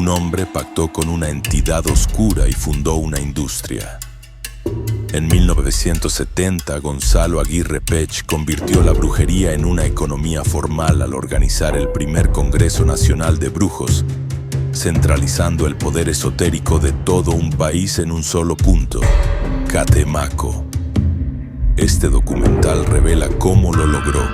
Un hombre pactó con una entidad oscura y fundó una industria. En 1970, Gonzalo Aguirre Pech convirtió la brujería en una economía formal al organizar el primer Congreso Nacional de Brujos, centralizando el poder esotérico de todo un país en un solo punto, Catemaco. Este documental revela cómo lo logró,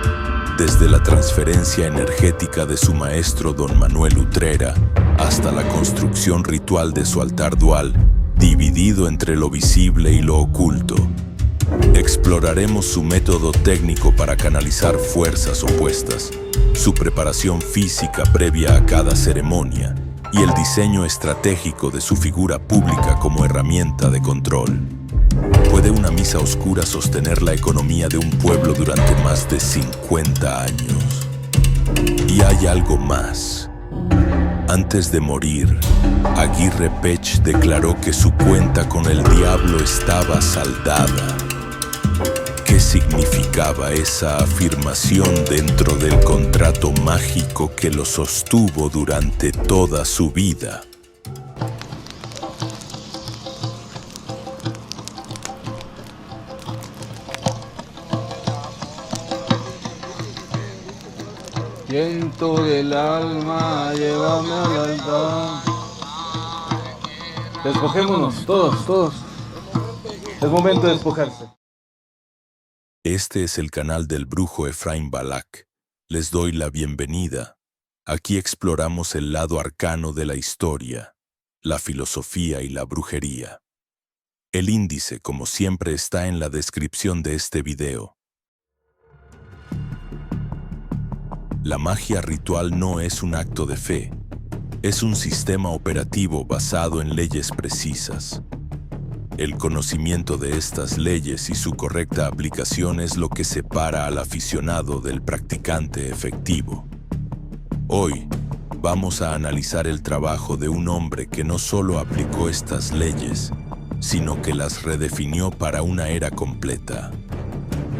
desde la transferencia energética de su maestro Don Manuel Utrera hasta la construcción ritual de su altar dual, dividido entre lo visible y lo oculto. Exploraremos su método técnico para canalizar fuerzas opuestas, su preparación física previa a cada ceremonia y el diseño estratégico de su figura pública como herramienta de control. ¿Puede una misa oscura sostener la economía de un pueblo durante más de 50 años? Y hay algo más. Antes de morir, Aguirre Pech declaró que su cuenta con el diablo estaba saldada. ¿Qué significaba esa afirmación dentro del contrato mágico que lo sostuvo durante toda su vida? Viento del alma, llévame al altar. Despojémonos, todos. Es momento de despojarse. Este es el canal del brujo Efraín Balak. Les doy la bienvenida. Aquí exploramos el lado arcano de la historia, la filosofía y la brujería. El índice, como siempre, está en la descripción de este video. La magia ritual no es un acto de fe, es un sistema operativo basado en leyes precisas. El conocimiento de estas leyes y su correcta aplicación es lo que separa al aficionado del practicante efectivo. Hoy, vamos a analizar el trabajo de un hombre que no solo aplicó estas leyes, sino que las redefinió para una era completa.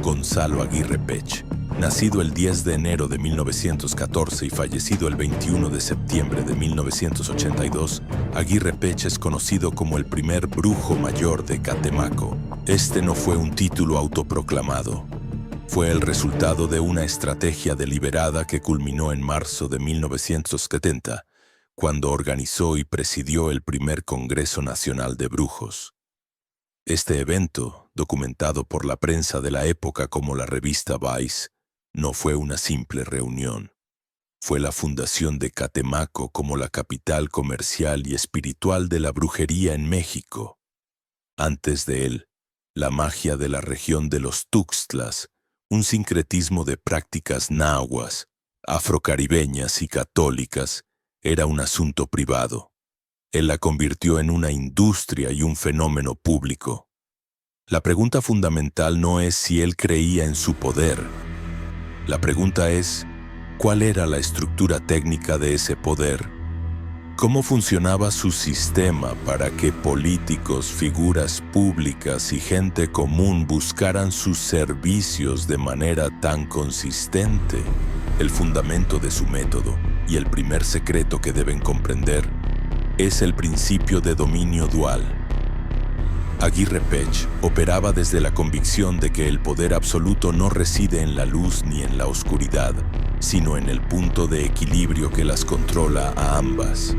Gonzalo Aguirre Pech. Nacido el 10 de enero de 1914 y fallecido el 21 de septiembre de 1982, Aguirre Pech es conocido como el primer brujo mayor de Catemaco. Este no fue un título autoproclamado. Fue el resultado de una estrategia deliberada que culminó en marzo de 1970, cuando organizó y presidió el primer Congreso Nacional de Brujos. Este evento, documentado por la prensa de la época como la revista Vice, no fue una simple reunión. Fue la fundación de Catemaco como la capital comercial y espiritual de la brujería en México. Antes de él, la magia de la región de los Tuxtlas, un sincretismo de prácticas nahuas, afrocaribeñas y católicas, era un asunto privado. Él la convirtió en una industria y un fenómeno público. La pregunta fundamental no es si él creía en su poder. La pregunta es, ¿cuál era la estructura técnica de ese poder? ¿Cómo funcionaba su sistema para que políticos, figuras públicas y gente común buscaran sus servicios de manera tan consistente? El fundamento de su método, y el primer secreto que deben comprender, es el principio de dominio dual. Aguirre Pech operaba desde la convicción de que el poder absoluto no reside en la luz ni en la oscuridad, sino en el punto de equilibrio que las controla a ambas.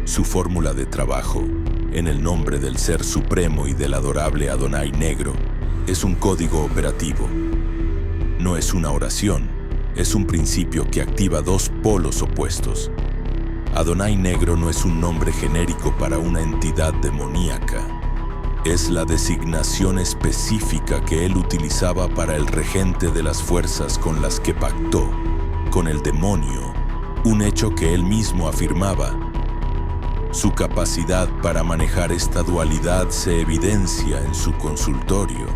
Su fórmula de trabajo, en el nombre del Ser Supremo y del adorable Adonai Negro, es un código operativo. No es una oración, es un principio que activa dos polos opuestos. Adonai Negro no es un nombre genérico para una entidad demoníaca. Es la designación específica que él utilizaba para el regente de las fuerzas con las que pactó, con el demonio, un hecho que él mismo afirmaba. Su capacidad para manejar esta dualidad se evidencia en su consultorio,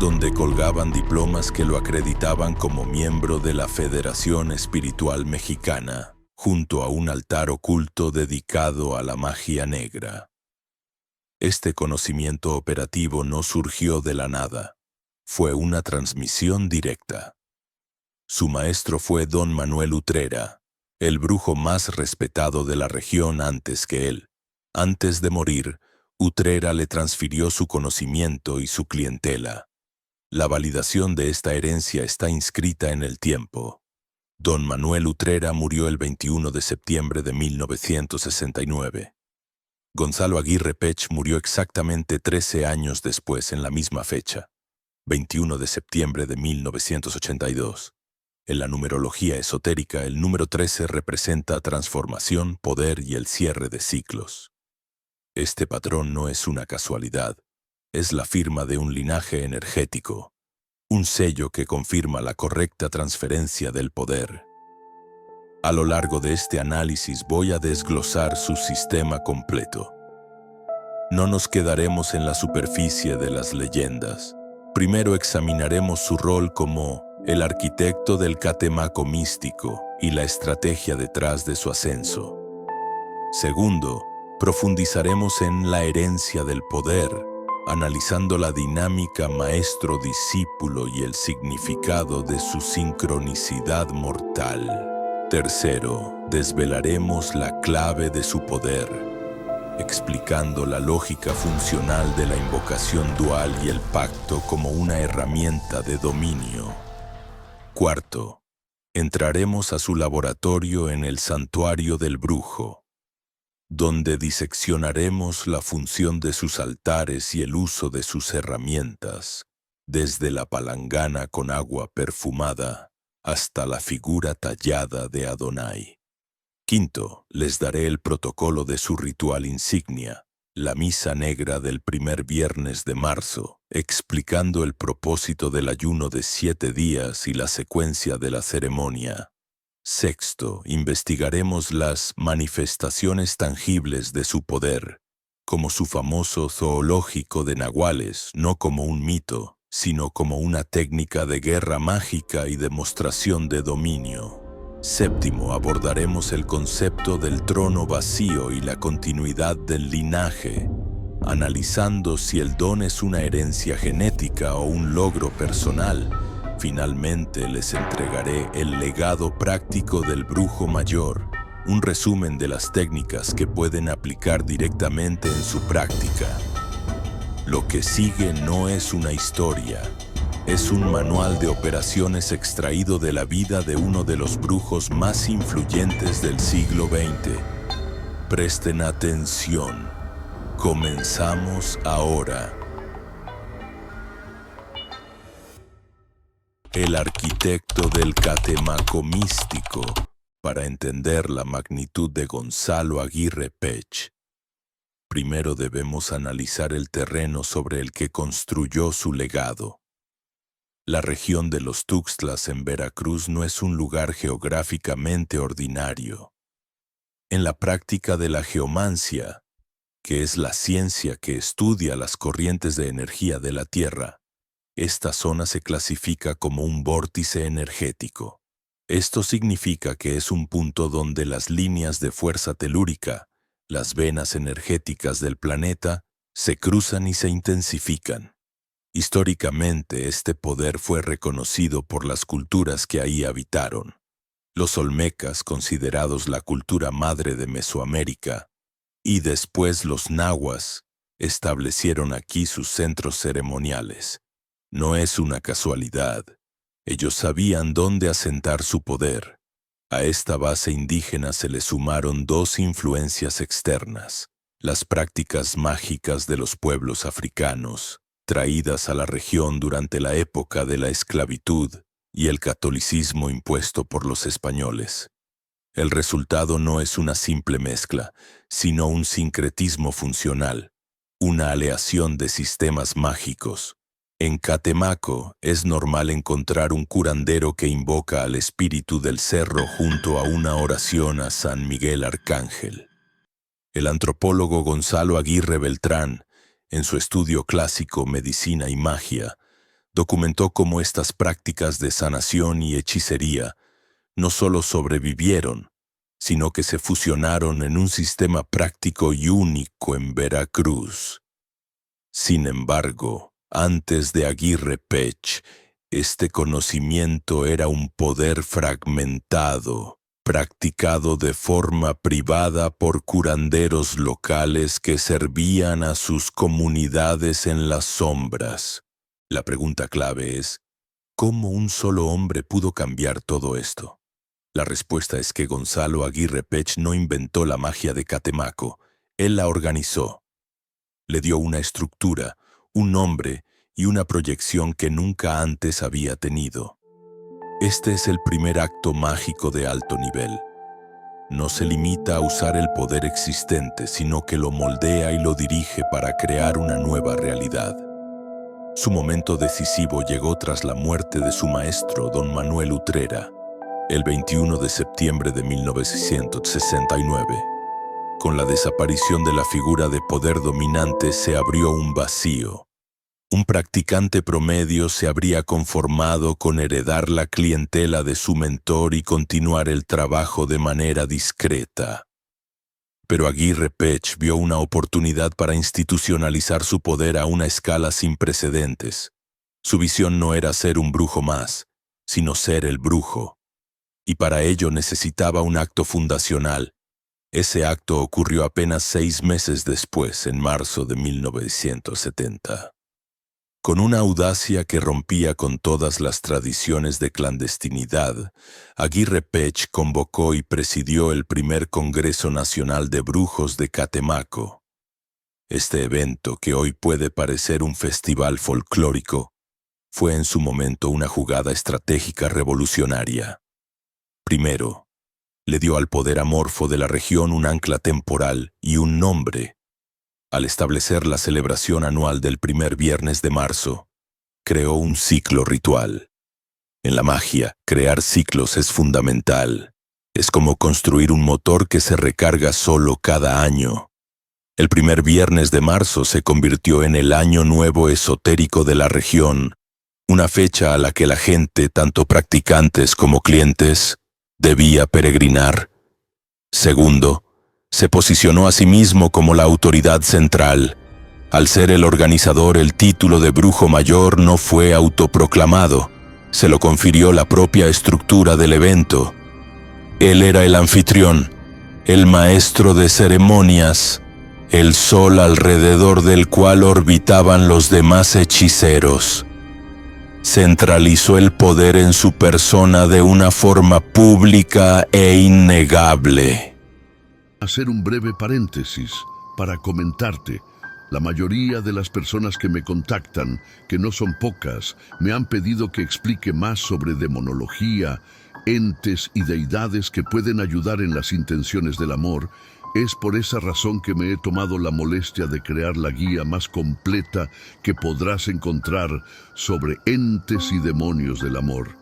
donde colgaban diplomas que lo acreditaban como miembro de la Federación Espiritual Mexicana, junto a un altar oculto dedicado a la magia negra. Este conocimiento operativo no surgió de la nada, fue una transmisión directa. Su maestro fue Don Manuel Utrera, el brujo más respetado de la región antes que él. Antes de morir, Utrera le transfirió su conocimiento y su clientela. La validación de esta herencia está inscrita en el tiempo. Don Manuel Utrera murió el 21 de septiembre de 1969. Gonzalo Aguirre Pech murió exactamente 13 años después en la misma fecha, 21 de septiembre de 1982. En la numerología esotérica, el número 13 representa transformación, poder y el cierre de ciclos. Este patrón no es una casualidad, es la firma de un linaje energético, un sello que confirma la correcta transferencia del poder. A lo largo de este análisis voy a desglosar su sistema completo. No nos quedaremos en la superficie de las leyendas. Primero examinaremos su rol como el arquitecto del Catemaco místico y la estrategia detrás de su ascenso. Segundo, profundizaremos en la herencia del poder, analizando la dinámica maestro-discípulo y el significado de su sincronicidad mortal. Tercero, desvelaremos la clave de su poder, explicando la lógica funcional de la invocación dual y el pacto como una herramienta de dominio. Cuarto, entraremos a su laboratorio en el santuario del brujo, donde diseccionaremos la función de sus altares y el uso de sus herramientas, desde la palangana con agua perfumada hasta la figura tallada de Adonai. Quinto, les daré el protocolo de su ritual insignia, la misa negra del primer viernes de marzo, explicando el propósito del ayuno de 7 días y la secuencia de la ceremonia. Sexto, investigaremos las manifestaciones tangibles de su poder, como su famoso zoológico de nahuales, no como un mito, sino como una técnica de guerra mágica y demostración de dominio. Séptimo, abordaremos el concepto del trono vacío y la continuidad del linaje, analizando si el don es una herencia genética o un logro personal. Finalmente les entregaré el legado práctico del brujo mayor, un resumen de las técnicas que pueden aplicar directamente en su práctica. Lo que sigue no es una historia, es un manual de operaciones extraído de la vida de uno de los brujos más influyentes del siglo XX. Presten atención. Comenzamos ahora. El arquitecto del Catemaco místico, para entender la magnitud de Gonzalo Aguirre Pech. Primero debemos analizar el terreno sobre el que construyó su legado. La región de los Tuxtlas en Veracruz no es un lugar geográficamente ordinario. En la práctica de la geomancia, que es la ciencia que estudia las corrientes de energía de la Tierra, esta zona se clasifica como un vórtice energético. Esto significa que es un punto donde las líneas de fuerza telúrica, las venas energéticas del planeta, se cruzan y se intensifican. Históricamente, este poder fue reconocido por las culturas que ahí habitaron. Los olmecas, considerados la cultura madre de Mesoamérica, y después los nahuas, establecieron aquí sus centros ceremoniales. No es una casualidad. Ellos sabían dónde asentar su poder. A esta base indígena se le sumaron 2 influencias externas: las prácticas mágicas de los pueblos africanos, traídas a la región durante la época de la esclavitud, y el catolicismo impuesto por los españoles. El resultado no es una simple mezcla, sino un sincretismo funcional, una aleación de sistemas mágicos. En Catemaco es normal encontrar un curandero que invoca al espíritu del cerro junto a una oración a San Miguel Arcángel. El antropólogo Gonzalo Aguirre Beltrán, en su estudio clásico Medicina y Magia, documentó cómo estas prácticas de sanación y hechicería no solo sobrevivieron, sino que se fusionaron en un sistema práctico y único en Veracruz. Sin embargo, antes de Aguirre Pech, este conocimiento era un poder fragmentado, practicado de forma privada por curanderos locales que servían a sus comunidades en las sombras. La pregunta clave es, ¿cómo un solo hombre pudo cambiar todo esto? La respuesta es que Gonzalo Aguirre Pech no inventó la magia de Catemaco, él la organizó. Le dio una estructura, un nombre y una proyección que nunca antes había tenido. Este es el primer acto mágico de alto nivel. No se limita a usar el poder existente, sino que lo moldea y lo dirige para crear una nueva realidad. Su momento decisivo llegó tras la muerte de su maestro, don Manuel Utrera, el 21 de septiembre de 1969. Con la desaparición de la figura de poder dominante se abrió un vacío. Un practicante promedio se habría conformado con heredar la clientela de su mentor y continuar el trabajo de manera discreta. Pero Aguirre Pech vio una oportunidad para institucionalizar su poder a una escala sin precedentes. Su visión no era ser un brujo más, sino ser el brujo. Y para ello necesitaba un acto fundacional. Ese acto ocurrió apenas 6 meses después, en marzo de 1970. Con una audacia que rompía con todas las tradiciones de clandestinidad, Aguirre Pech convocó y presidió el primer Congreso Nacional de Brujos de Catemaco. Este evento, que hoy puede parecer un festival folclórico, fue en su momento una jugada estratégica revolucionaria. Primero, le dio al poder amorfo de la región un ancla temporal y un nombre. Al establecer la celebración anual del primer viernes de marzo, creó un ciclo ritual. En la magia, crear ciclos es fundamental. Es como construir un motor que se recarga solo cada año. El primer viernes de marzo se convirtió en el Año Nuevo Esotérico de la región, una fecha a la que la gente, tanto practicantes como clientes, debía peregrinar. Segundo, se posicionó a sí mismo como la autoridad central. Al ser el organizador, el título de brujo mayor no fue autoproclamado, se lo confirió la propia estructura del evento. Él era el anfitrión, el maestro de ceremonias, el sol alrededor del cual orbitaban los demás hechiceros. Centralizó el poder en su persona de una forma pública e innegable. Hacer un breve paréntesis para comentarte. La mayoría de las personas que me contactan, que no son pocas, me han pedido que explique más sobre demonología, entes y deidades que pueden ayudar en las intenciones del amor. Es por esa razón que me he tomado la molestia de crear la guía más completa que podrás encontrar sobre entes y demonios del amor.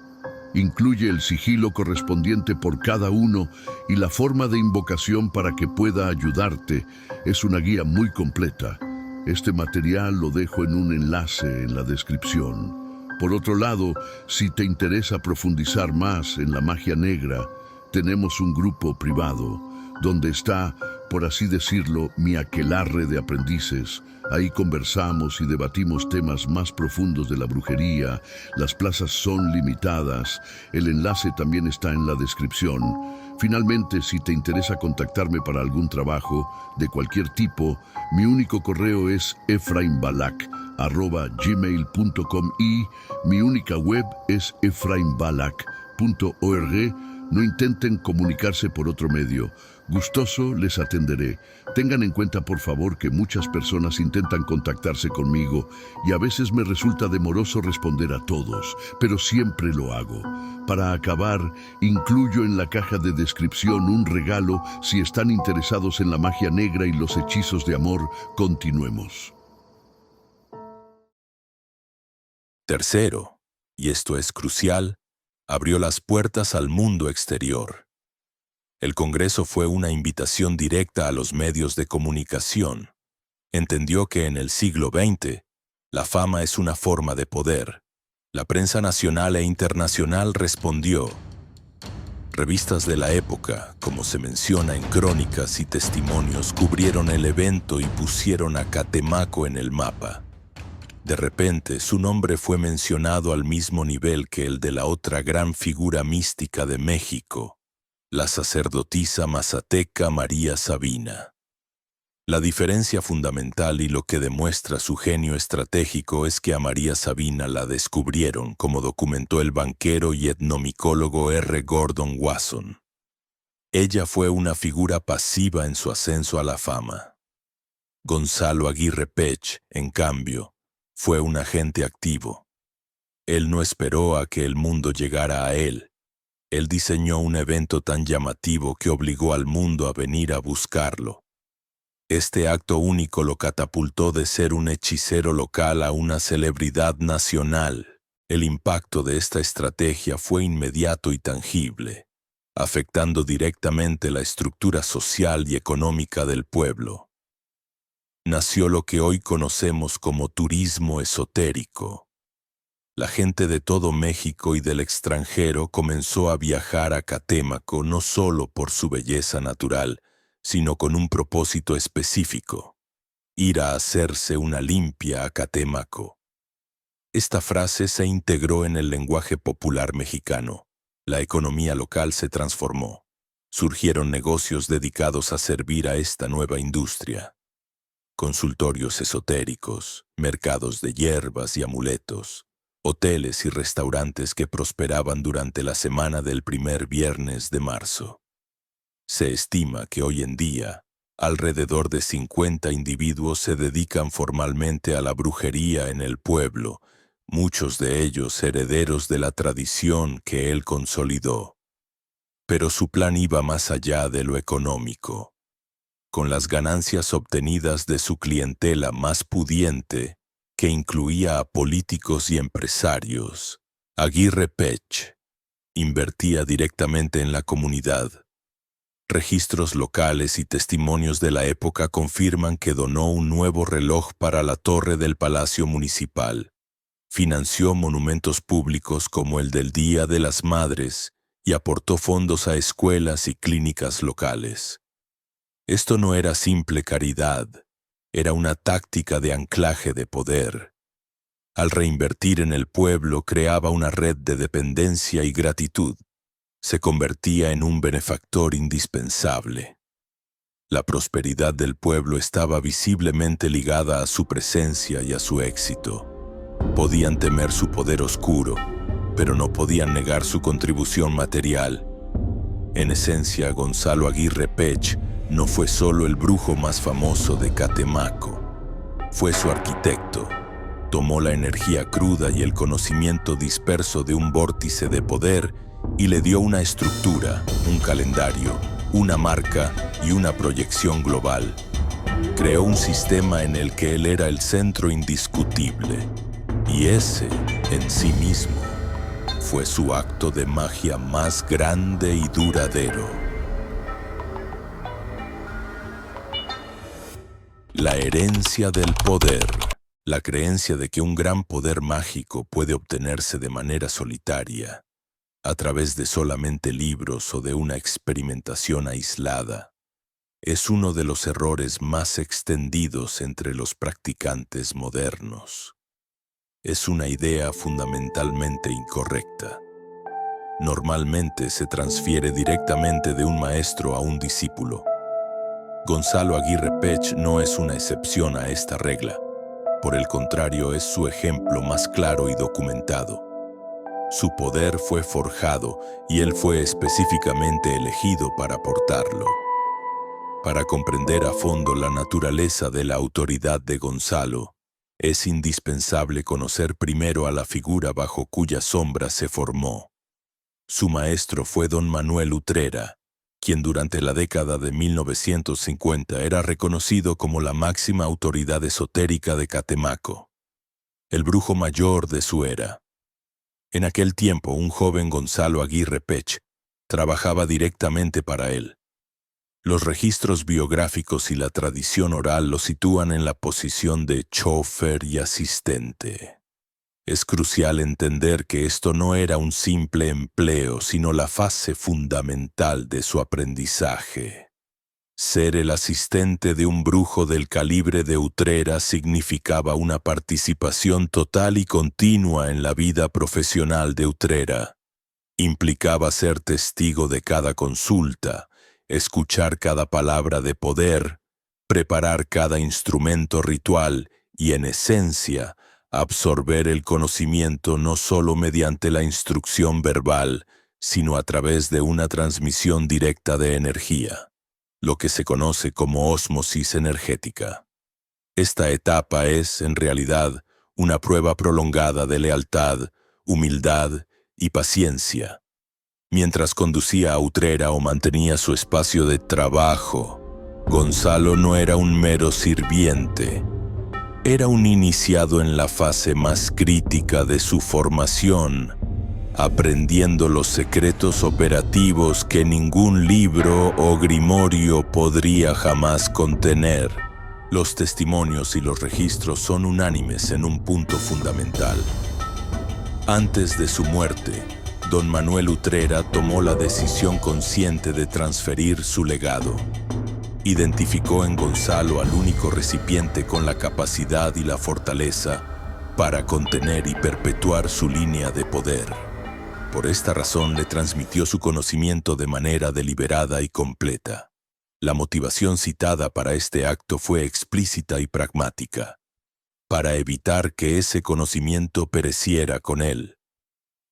Incluye el sigilo correspondiente por cada uno y la forma de invocación para que pueda ayudarte. Es una guía muy completa. Este material lo dejo en un enlace en la descripción. Por otro lado, si te interesa profundizar más en la magia negra, tenemos un grupo privado donde está, por así decirlo, mi aquelarre de aprendices. Ahí conversamos y debatimos temas más profundos de la brujería. Las plazas son limitadas. El enlace también está en la descripción. Finalmente, si te interesa contactarme para algún trabajo de cualquier tipo, mi único correo es efraimbalak@gmail.com y mi única web es efraimbalak.org. No intenten comunicarse por otro medio. Gustoso les atenderé. Tengan en cuenta, por favor, que muchas personas intentan contactarse conmigo y a veces me resulta demoroso responder a todos, pero siempre lo hago. Para acabar, incluyo en la caja de descripción un regalo si están interesados en la magia negra y los hechizos de amor. Continuemos. Tercero, y esto es crucial, abrió las puertas al mundo exterior. El Congreso fue una invitación directa a los medios de comunicación. Entendió que en el siglo XX, la fama es una forma de poder. La prensa nacional e internacional respondió. Revistas de la época, como se menciona en crónicas y testimonios, cubrieron el evento y pusieron a Catemaco en el mapa. De repente, su nombre fue mencionado al mismo nivel que el de la otra gran figura mística de México, la sacerdotisa mazateca María Sabina. La diferencia fundamental y lo que demuestra su genio estratégico es que a María Sabina la descubrieron, como documentó el banquero y etnomicólogo R. Gordon Wasson. Ella fue una figura pasiva en su ascenso a la fama. Gonzalo Aguirre Pech, en cambio, fue un agente activo. Él no esperó a que el mundo llegara a él. Él diseñó un evento tan llamativo que obligó al mundo a venir a buscarlo. Este acto único lo catapultó de ser un hechicero local a una celebridad nacional. El impacto de esta estrategia fue inmediato y tangible, afectando directamente la estructura social y económica del pueblo. Nació lo que hoy conocemos como turismo esotérico. La gente de todo México y del extranjero comenzó a viajar a Catemaco no solo por su belleza natural, sino con un propósito específico: ir a hacerse una limpia a Catemaco. Esta frase se integró en el lenguaje popular mexicano. La economía local se transformó. Surgieron negocios dedicados a servir a esta nueva industria. Consultorios esotéricos, mercados de hierbas y amuletos, hoteles y restaurantes que prosperaban durante la semana del primer viernes de marzo. Se estima que hoy en día, alrededor de 50 individuos se dedican formalmente a la brujería en el pueblo, muchos de ellos herederos de la tradición que él consolidó. Pero su plan iba más allá de lo económico. Con las ganancias obtenidas de su clientela más pudiente, que incluía a políticos y empresarios, Aguirre Pech invertía directamente en la comunidad. Registros locales y testimonios de la época confirman que donó un nuevo reloj para la torre del Palacio Municipal, financió monumentos públicos como el del Día de las Madres y aportó fondos a escuelas y clínicas locales. Esto no era simple caridad, era una táctica de anclaje de poder. Al reinvertir en el pueblo creaba una red de dependencia y gratitud. Se convertía en un benefactor indispensable. La prosperidad del pueblo estaba visiblemente ligada a su presencia y a su éxito. Podían temer su poder oscuro, pero no podían negar su contribución material. En esencia, Gonzalo Aguirre Pech no fue solo el brujo más famoso de Catemaco. Fue su arquitecto. Tomó la energía cruda y el conocimiento disperso de un vórtice de poder y le dio una estructura, un calendario, una marca y una proyección global. Creó un sistema en el que él era el centro indiscutible, y ese, en sí mismo, fue su acto de magia más grande y duradero. La herencia del poder. La creencia de que un gran poder mágico puede obtenerse de manera solitaria, a través de solamente libros o de una experimentación aislada, es uno de los errores más extendidos entre los practicantes modernos. Es una idea fundamentalmente incorrecta. Normalmente se transfiere directamente de un maestro a un discípulo. Gonzalo Aguirre Pech no es una excepción a esta regla. Por el contrario, es su ejemplo más claro y documentado. Su poder fue forjado y él fue específicamente elegido para aportarlo. Para comprender a fondo la naturaleza de la autoridad de Gonzalo, es indispensable conocer primero a la figura bajo cuya sombra se formó. Su maestro fue don Manuel Utrera, quien durante la década de 1950 era reconocido como la máxima autoridad esotérica de Catemaco, el brujo mayor de su era. En aquel tiempo, un joven Gonzalo Aguirre Pech trabajaba directamente para él. Los registros biográficos y la tradición oral lo sitúan en la posición de chofer y asistente. Es crucial entender que esto no era un simple empleo, sino la fase fundamental de su aprendizaje. Ser el asistente de un brujo del calibre de Utrera significaba una participación total y continua en la vida profesional de Utrera. Implicaba ser testigo de cada consulta, escuchar cada palabra de poder, preparar cada instrumento ritual y, en esencia, absorber el conocimiento no solo mediante la instrucción verbal, sino a través de una transmisión directa de energía, lo que se conoce como ósmosis energética. Esta etapa es, en realidad, una prueba prolongada de lealtad, humildad y paciencia. Mientras conducía a Utrera o mantenía su espacio de trabajo, Gonzalo no era un mero sirviente. Era un iniciado en la fase más crítica de su formación, aprendiendo los secretos operativos que ningún libro o grimorio podría jamás contener. Los testimonios y los registros son unánimes en un punto fundamental. Antes de su muerte, don Manuel Utrera tomó la decisión consciente de transferir su legado. Identificó en Gonzalo al único recipiente con la capacidad y la fortaleza para contener y perpetuar su línea de poder. Por esta razón le transmitió su conocimiento de manera deliberada y completa. La motivación citada para este acto fue explícita y pragmática, para evitar que ese conocimiento pereciera con él.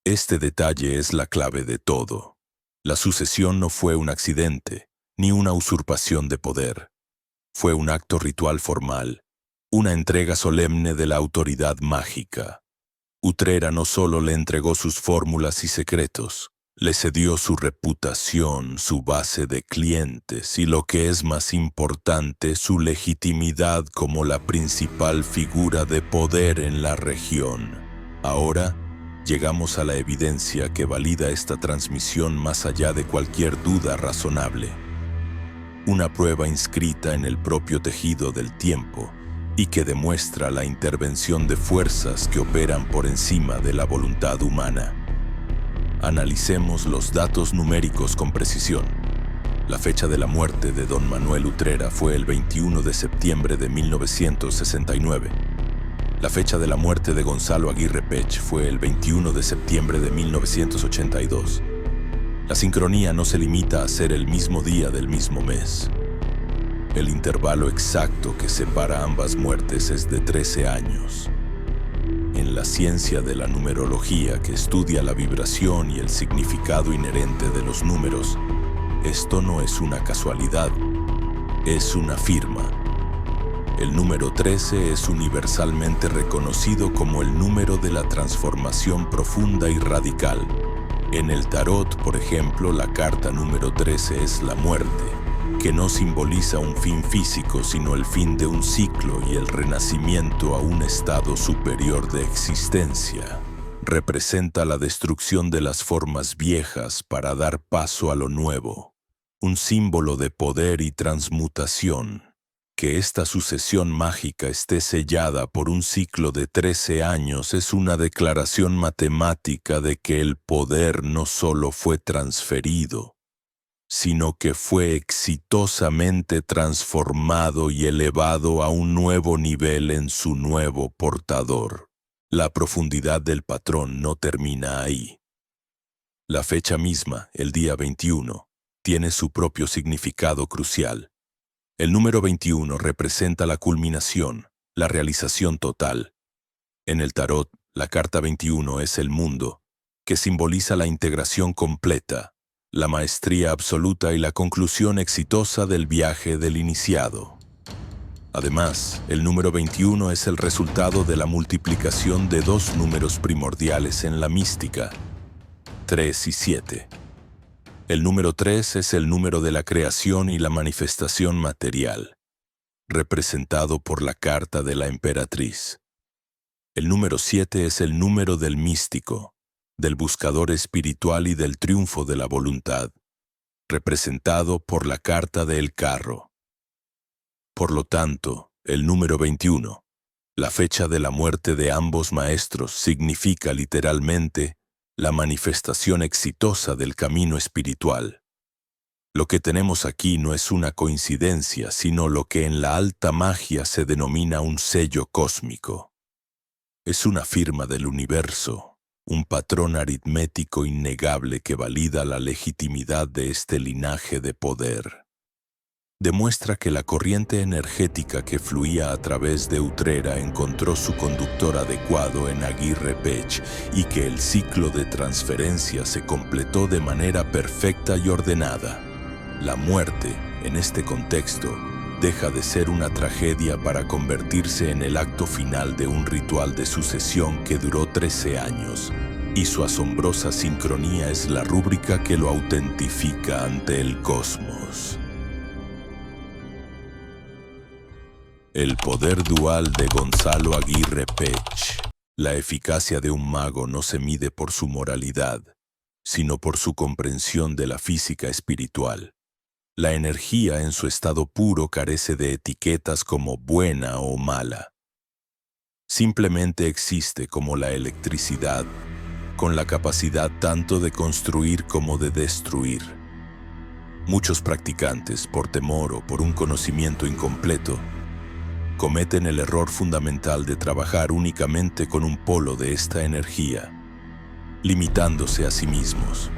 Este detalle es la clave de todo. La sucesión no fue un accidente, ni una usurpación de poder. Fue un acto ritual formal, una entrega solemne de la autoridad mágica. Utrera no solo le entregó sus fórmulas y secretos, le cedió su reputación, su base de clientes y, lo que es más importante, su legitimidad como la principal figura de poder en la región. Ahora, llegamos a la evidencia que valida esta transmisión más allá de cualquier duda razonable. Una prueba inscrita en el propio tejido del tiempo y que demuestra la intervención de fuerzas que operan por encima de la voluntad humana. Analicemos los datos numéricos con precisión. La fecha de la muerte de don Manuel Utrera fue el 21 de septiembre de 1969. La fecha de la muerte de Gonzalo Aguirre Pech fue el 21 de septiembre de 1982. La sincronía no se limita a ser el mismo día del mismo mes. El intervalo exacto que separa ambas muertes es de 13 años. En la ciencia de la numerología, que estudia la vibración y el significado inherente de los números, esto no es una casualidad, es una firma. El número 13 es universalmente reconocido como el número de la transformación profunda y radical. En el tarot, por ejemplo, la carta número 13 es la muerte, que no simboliza un fin físico, sino el fin de un ciclo y el renacimiento a un estado superior de existencia. Representa la destrucción de las formas viejas para dar paso a lo nuevo, un símbolo de poder y transmutación. Que esta sucesión mágica esté sellada por un ciclo de 13 años es una declaración matemática de que el poder no solo fue transferido, sino que fue exitosamente transformado y elevado a un nuevo nivel en su nuevo portador. La profundidad del patrón no termina ahí. La fecha misma, el día 21, tiene su propio significado crucial. El número 21 representa la culminación, la realización total. En el tarot, la carta 21 es el mundo, que simboliza la integración completa, la maestría absoluta y la conclusión exitosa del viaje del iniciado. Además, el número 21 es el resultado de la multiplicación de dos números primordiales en la mística, 3 y 7. El número 3 es el número de la creación y la manifestación material, representado por la carta de la emperatriz. El número 7 es el número del místico, del buscador espiritual y del triunfo de la voluntad, representado por la carta del carro. Por lo tanto, el número 21, la fecha de la muerte de ambos maestros, significa literalmente la manifestación exitosa del camino espiritual. Lo que tenemos aquí no es una coincidencia, sino lo que en la alta magia se denomina un sello cósmico. Es una firma del universo, un patrón aritmético innegable que valida la legitimidad de este linaje de poder. Demuestra que la corriente energética que fluía a través de Utrera encontró su conductor adecuado en Aguirre Pech y que el ciclo de transferencia se completó de manera perfecta y ordenada. La muerte, en este contexto, deja de ser una tragedia para convertirse en el acto final de un ritual de sucesión que duró 13 años, y su asombrosa sincronía es la rúbrica que lo autentifica ante el cosmos. El poder dual de Gonzalo Aguirre Pech. La eficacia de un mago no se mide por su moralidad, sino por su comprensión de la física espiritual. La energía en su estado puro carece de etiquetas como buena o mala. Simplemente existe como la electricidad, con la capacidad tanto de construir como de destruir. Muchos practicantes, por temor o por un conocimiento incompleto, cometen el error fundamental de trabajar únicamente con un polo de esta energía, limitándose a sí mismos.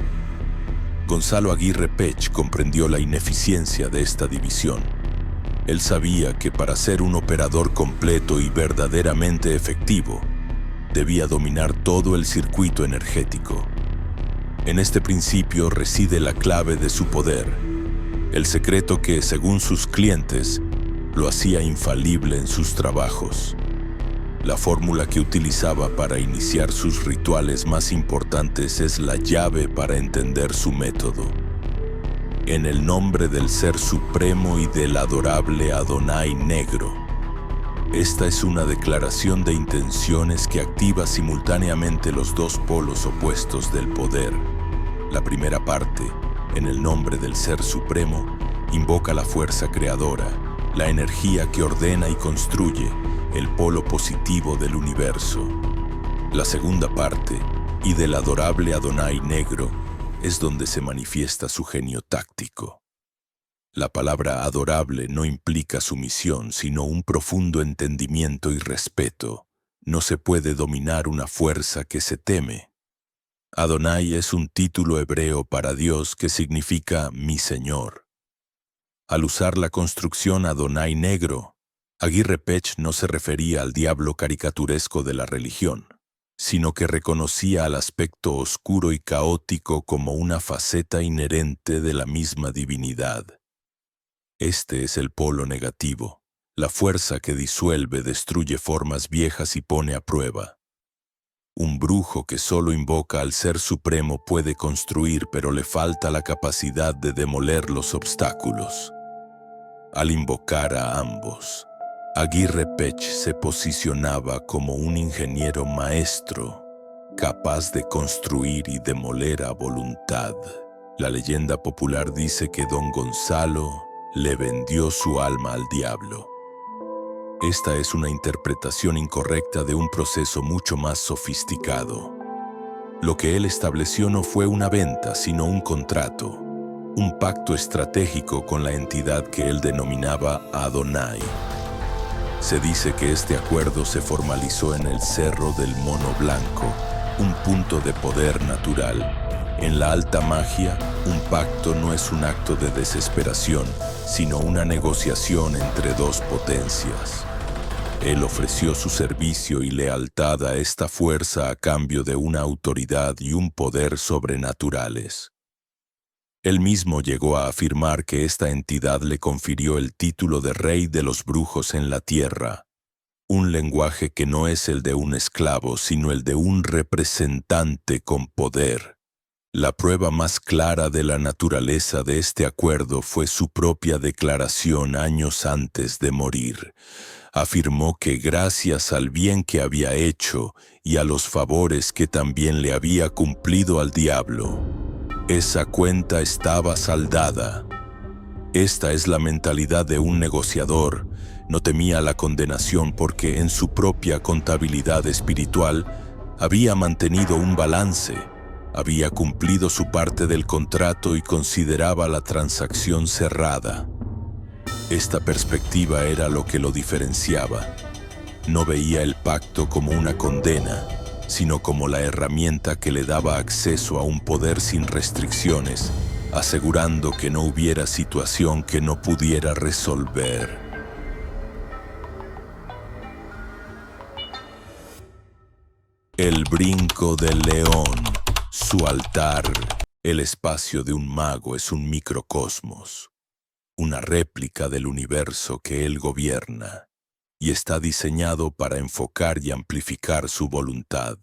Gonzalo Aguirre Pech comprendió la ineficiencia de esta división. Él sabía que para ser un operador completo y verdaderamente efectivo, debía dominar todo el circuito energético. En este principio reside la clave de su poder, el secreto que, según sus clientes, lo hacía infalible en sus trabajos. La fórmula que utilizaba para iniciar sus rituales más importantes es la llave para entender su método. En el nombre del Ser Supremo y del adorable Adonai Negro. Esta es una declaración de intenciones que activa simultáneamente los dos polos opuestos del poder. La primera parte, en el nombre del Ser Supremo, invoca la fuerza creadora, la energía que ordena y construye, el polo positivo del universo. La segunda parte, y del adorable Adonai Negro, es donde se manifiesta su genio táctico. La palabra adorable no implica sumisión, sino un profundo entendimiento y respeto. No se puede dominar una fuerza que se teme. Adonai es un título hebreo para Dios que significa mi Señor. Al usar la construcción Adonai Negro, Aguirre Pech no se refería al diablo caricaturesco de la religión, sino que reconocía al aspecto oscuro y caótico como una faceta inherente de la misma divinidad. Este es el polo negativo, la fuerza que disuelve, destruye formas viejas y pone a prueba. Un brujo que solo invoca al Ser Supremo puede construir, pero le falta la capacidad de demoler los obstáculos. Al invocar a ambos, Aguirre Pech se posicionaba como un ingeniero maestro, capaz de construir y demoler a voluntad. La leyenda popular dice que don Gonzalo le vendió su alma al diablo. Esta es una interpretación incorrecta de un proceso mucho más sofisticado. Lo que él estableció no fue una venta, sino un contrato, un pacto estratégico con la entidad que él denominaba Adonai. Se dice que este acuerdo se formalizó en el Cerro del Mono Blanco, un punto de poder natural. En la alta magia, un pacto no es un acto de desesperación, sino una negociación entre dos potencias. Él ofreció su servicio y lealtad a esta fuerza a cambio de una autoridad y un poder sobrenaturales. Él mismo llegó a afirmar que esta entidad le confirió el título de Rey de los Brujos en la Tierra, un lenguaje que no es el de un esclavo, sino el de un representante con poder. La prueba más clara de la naturaleza de este acuerdo fue su propia declaración años antes de morir. Afirmó que gracias al bien que había hecho y a los favores que también le había cumplido al diablo, esa cuenta estaba saldada. Esta es la mentalidad de un negociador. No temía la condenación porque en su propia contabilidad espiritual había mantenido un balance. Había cumplido su parte del contrato y consideraba la transacción cerrada. Esta perspectiva era lo que lo diferenciaba. No veía el pacto como una condena, sino como la herramienta que le daba acceso a un poder sin restricciones, asegurando que no hubiera situación que no pudiera resolver. El brinco del león, su altar. El espacio de un mago es un microcosmos, una réplica del universo que él gobierna, y está diseñado para enfocar y amplificar su voluntad.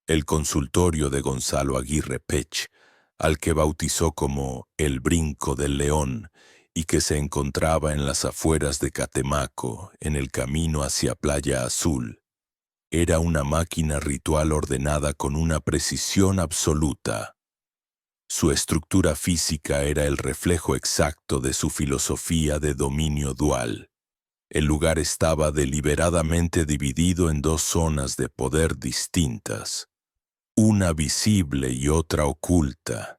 El consultorio de Gonzalo Aguirre Pech, al que bautizó como el Brinco del León, y que se encontraba en las afueras de Catemaco, en el camino hacia Playa Azul, era una máquina ritual ordenada con una precisión absoluta. Su estructura física era el reflejo exacto de su filosofía de dominio dual. El lugar estaba deliberadamente dividido en dos zonas de poder distintas, una visible y otra oculta,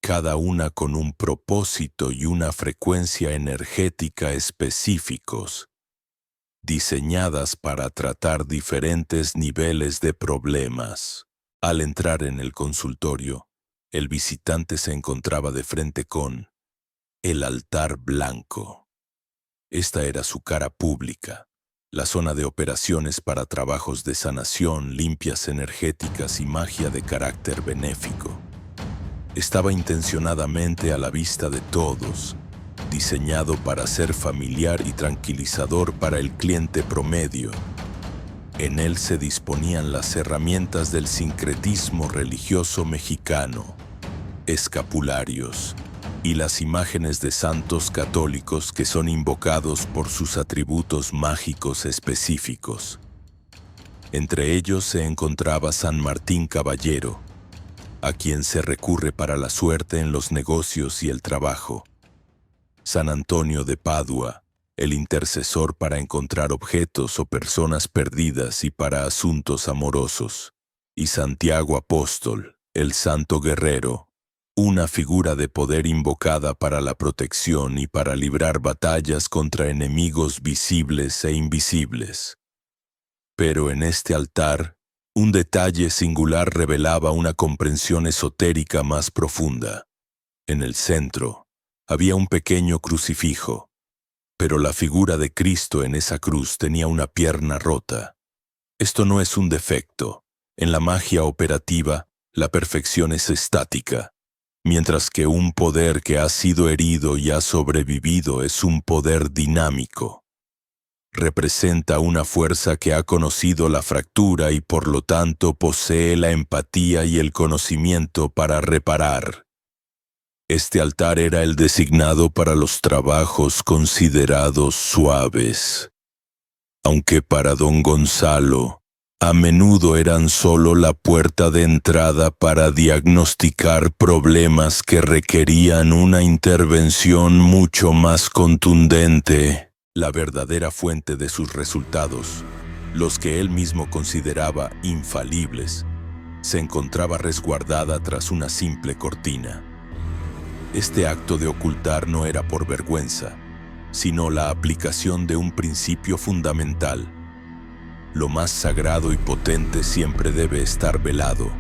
cada una con un propósito y una frecuencia energética específicos, diseñadas para tratar diferentes niveles de problemas. Al entrar en el consultorio, el visitante se encontraba de frente con el altar blanco. Esta era su cara pública, la zona de operaciones para trabajos de sanación, limpias energéticas y magia de carácter benéfico. Estaba intencionadamente a la vista de todos, diseñado para ser familiar y tranquilizador para el cliente promedio. En él se disponían las herramientas del sincretismo religioso mexicano, escapularios y las imágenes de santos católicos que son invocados por sus atributos mágicos específicos. Entre ellos se encontraba San Martín Caballero, a quien se recurre para la suerte en los negocios y el trabajo; San Antonio de Padua, el intercesor para encontrar objetos o personas perdidas y para asuntos amorosos; y Santiago Apóstol, el santo guerrero, una figura de poder invocada para la protección y para librar batallas contra enemigos visibles e invisibles. Pero en este altar, un detalle singular revelaba una comprensión esotérica más profunda. En el centro, había un pequeño crucifijo, pero la figura de Cristo en esa cruz tenía una pierna rota. Esto no es un defecto. En la magia operativa, la perfección es estática, mientras que un poder que ha sido herido y ha sobrevivido es un poder dinámico. Representa una fuerza que ha conocido la fractura y por lo tanto posee la empatía y el conocimiento para reparar. Este altar era el designado para los trabajos considerados suaves, aunque para don Gonzalo, a menudo eran solo la puerta de entrada para diagnosticar problemas que requerían una intervención mucho más contundente. La verdadera fuente de sus resultados, los que él mismo consideraba infalibles, se encontraba resguardada tras una simple cortina. Este acto de ocultar no era por vergüenza, sino la aplicación de un principio fundamental. Lo más sagrado y potente siempre debe estar velado,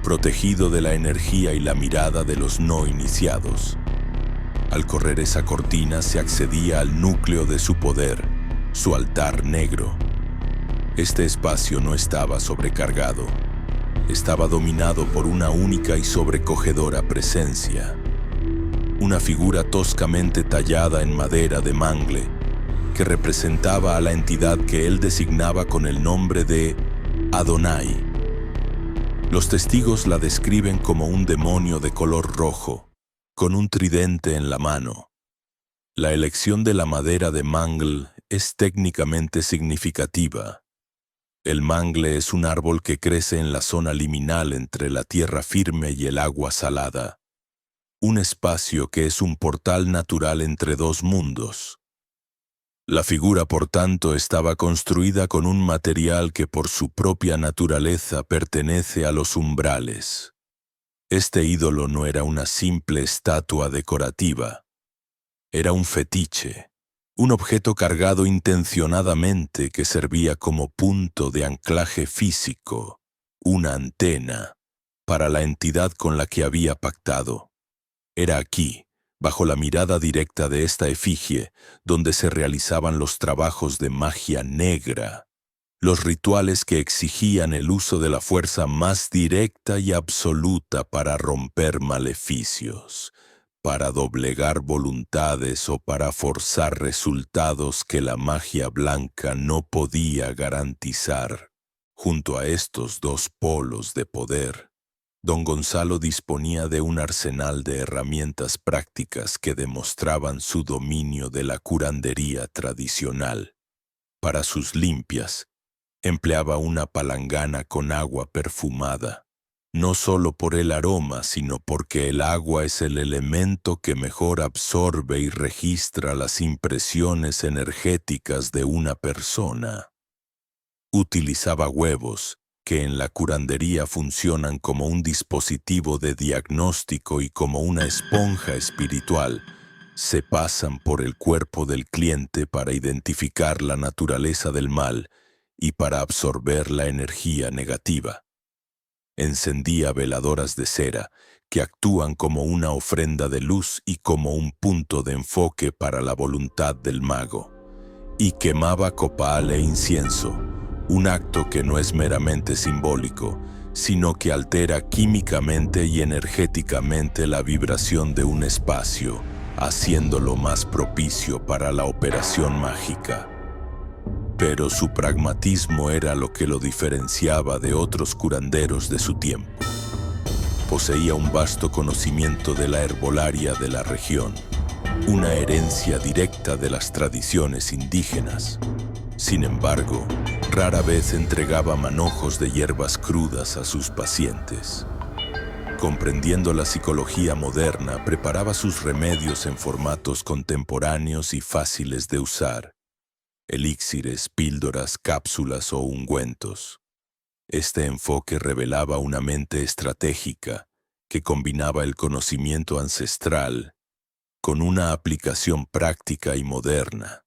protegido de la energía y la mirada de los no iniciados. Al correr esa cortina se accedía al núcleo de su poder, su altar negro. Este espacio no estaba sobrecargado, estaba dominado por una única y sobrecogedora presencia. Una figura toscamente tallada en madera de mangle, que representaba a la entidad que él designaba con el nombre de Adonai. Los testigos la describen como un demonio de color rojo, con un tridente en la mano. La elección de la madera de mangle es técnicamente significativa. El mangle es un árbol que crece en la zona liminal entre la tierra firme y el agua salada, un espacio que es un portal natural entre dos mundos. La figura, por tanto, estaba construida con un material que por su propia naturaleza pertenece a los umbrales. Este ídolo no era una simple estatua decorativa. Era un fetiche, un objeto cargado intencionadamente que servía como punto de anclaje físico, una antena, para la entidad con la que había pactado. Era aquí, bajo la mirada directa de esta efigie, donde se realizaban los trabajos de magia negra, los rituales que exigían el uso de la fuerza más directa y absoluta para romper maleficios, para doblegar voluntades o para forzar resultados que la magia blanca no podía garantizar. Junto a estos dos polos de poder, don Gonzalo disponía de un arsenal de herramientas prácticas que demostraban su dominio de la curandería tradicional. Para sus limpias, empleaba una palangana con agua perfumada, no solo por el aroma, sino porque el agua es el elemento que mejor absorbe y registra las impresiones energéticas de una persona. Utilizaba huevos, que en la curandería funcionan como un dispositivo de diagnóstico y como una esponja espiritual. Se pasan por el cuerpo del cliente para identificar la naturaleza del mal y para absorber la energía negativa. Encendía veladoras de cera, que actúan como una ofrenda de luz y como un punto de enfoque para la voluntad del mago. Y quemaba copal e incienso, un acto que no es meramente simbólico, sino que altera químicamente y energéticamente la vibración de un espacio, haciéndolo más propicio para la operación mágica. Pero su pragmatismo era lo que lo diferenciaba de otros curanderos de su tiempo. Poseía un vasto conocimiento de la herbolaria de la región, una herencia directa de las tradiciones indígenas. Sin embargo, rara vez entregaba manojos de hierbas crudas a sus pacientes. Comprendiendo la psicología moderna, preparaba sus remedios en formatos contemporáneos y fáciles de usar: elixires, píldoras, cápsulas o ungüentos. Este enfoque revelaba una mente estratégica que combinaba el conocimiento ancestral con una aplicación práctica y moderna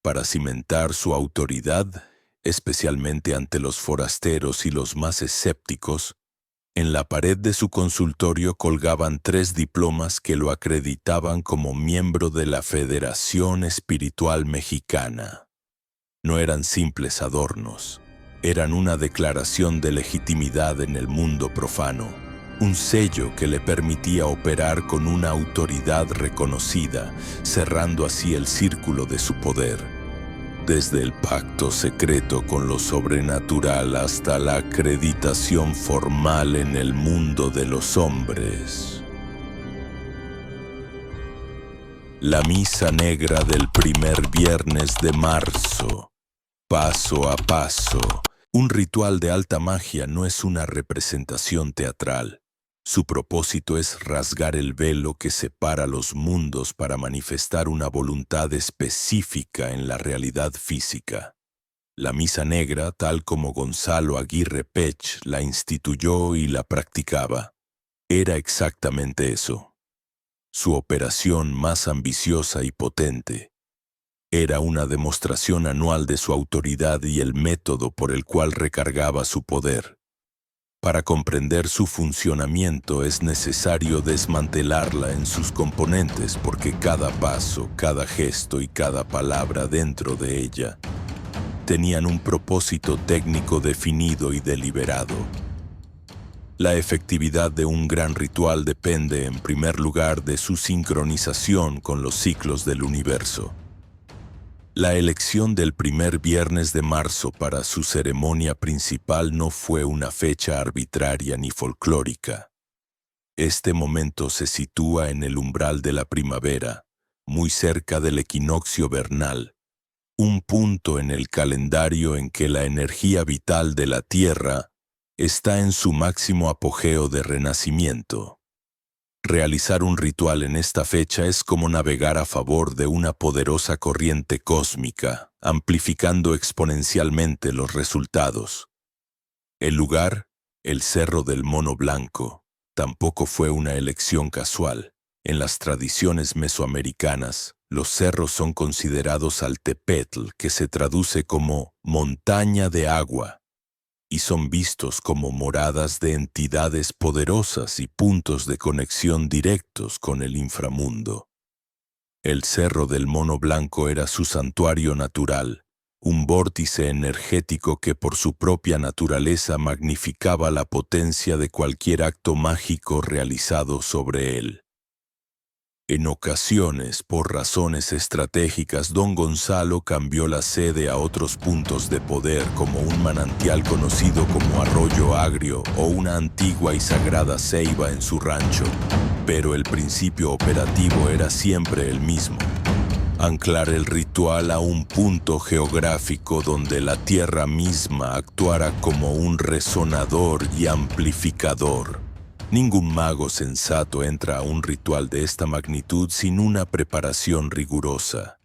para cimentar su autoridad, especialmente ante los forasteros y los más escépticos. En la pared de su consultorio colgaban 3 diplomas que lo acreditaban como miembro de la Federación Espiritual Mexicana. No eran simples adornos, eran una declaración de legitimidad en el mundo profano, un sello que le permitía operar con una autoridad reconocida, cerrando así el círculo de su poder. Desde el pacto secreto con lo sobrenatural hasta la acreditación formal en el mundo de los hombres. La misa negra del primer viernes de marzo. Paso a paso. Un ritual de alta magia no es una representación teatral. Su propósito es rasgar el velo que separa los mundos para manifestar una voluntad específica en la realidad física. La misa negra, tal como Gonzalo Aguirre Pech la instituyó y la practicaba, era exactamente eso. Su operación más ambiciosa y potente era una demostración anual de su autoridad y el método por el cual recargaba su poder. Para comprender su funcionamiento es necesario desmantelarla en sus componentes, porque cada paso, cada gesto y cada palabra dentro de ella tenían un propósito técnico definido y deliberado. La efectividad de un gran ritual depende, en primer lugar, de su sincronización con los ciclos del universo. La elección del primer viernes de marzo para su ceremonia principal no fue una fecha arbitraria ni folclórica. Este momento se sitúa en el umbral de la primavera, muy cerca del equinoccio vernal, un punto en el calendario en que la energía vital de la Tierra está en su máximo apogeo de renacimiento. Realizar un ritual en esta fecha es como navegar a favor de una poderosa corriente cósmica, amplificando exponencialmente los resultados. El lugar, el Cerro del Mono Blanco, tampoco fue una elección casual. En las tradiciones mesoamericanas, los cerros son considerados Altepetl, que se traduce como montaña de agua, y son vistos como moradas de entidades poderosas y puntos de conexión directos con el inframundo. El Cerro del Mono Blanco era su santuario natural, un vórtice energético que por su propia naturaleza magnificaba la potencia de cualquier acto mágico realizado sobre él. En ocasiones, por razones estratégicas, don Gonzalo cambió la sede a otros puntos de poder, como un manantial conocido como Arroyo Agrio o una antigua y sagrada ceiba en su rancho. Pero el principio operativo era siempre el mismo: anclar el ritual a un punto geográfico donde la tierra misma actuara como un resonador y amplificador. Ningún mago sensato entra a un ritual de esta magnitud sin una preparación rigurosa.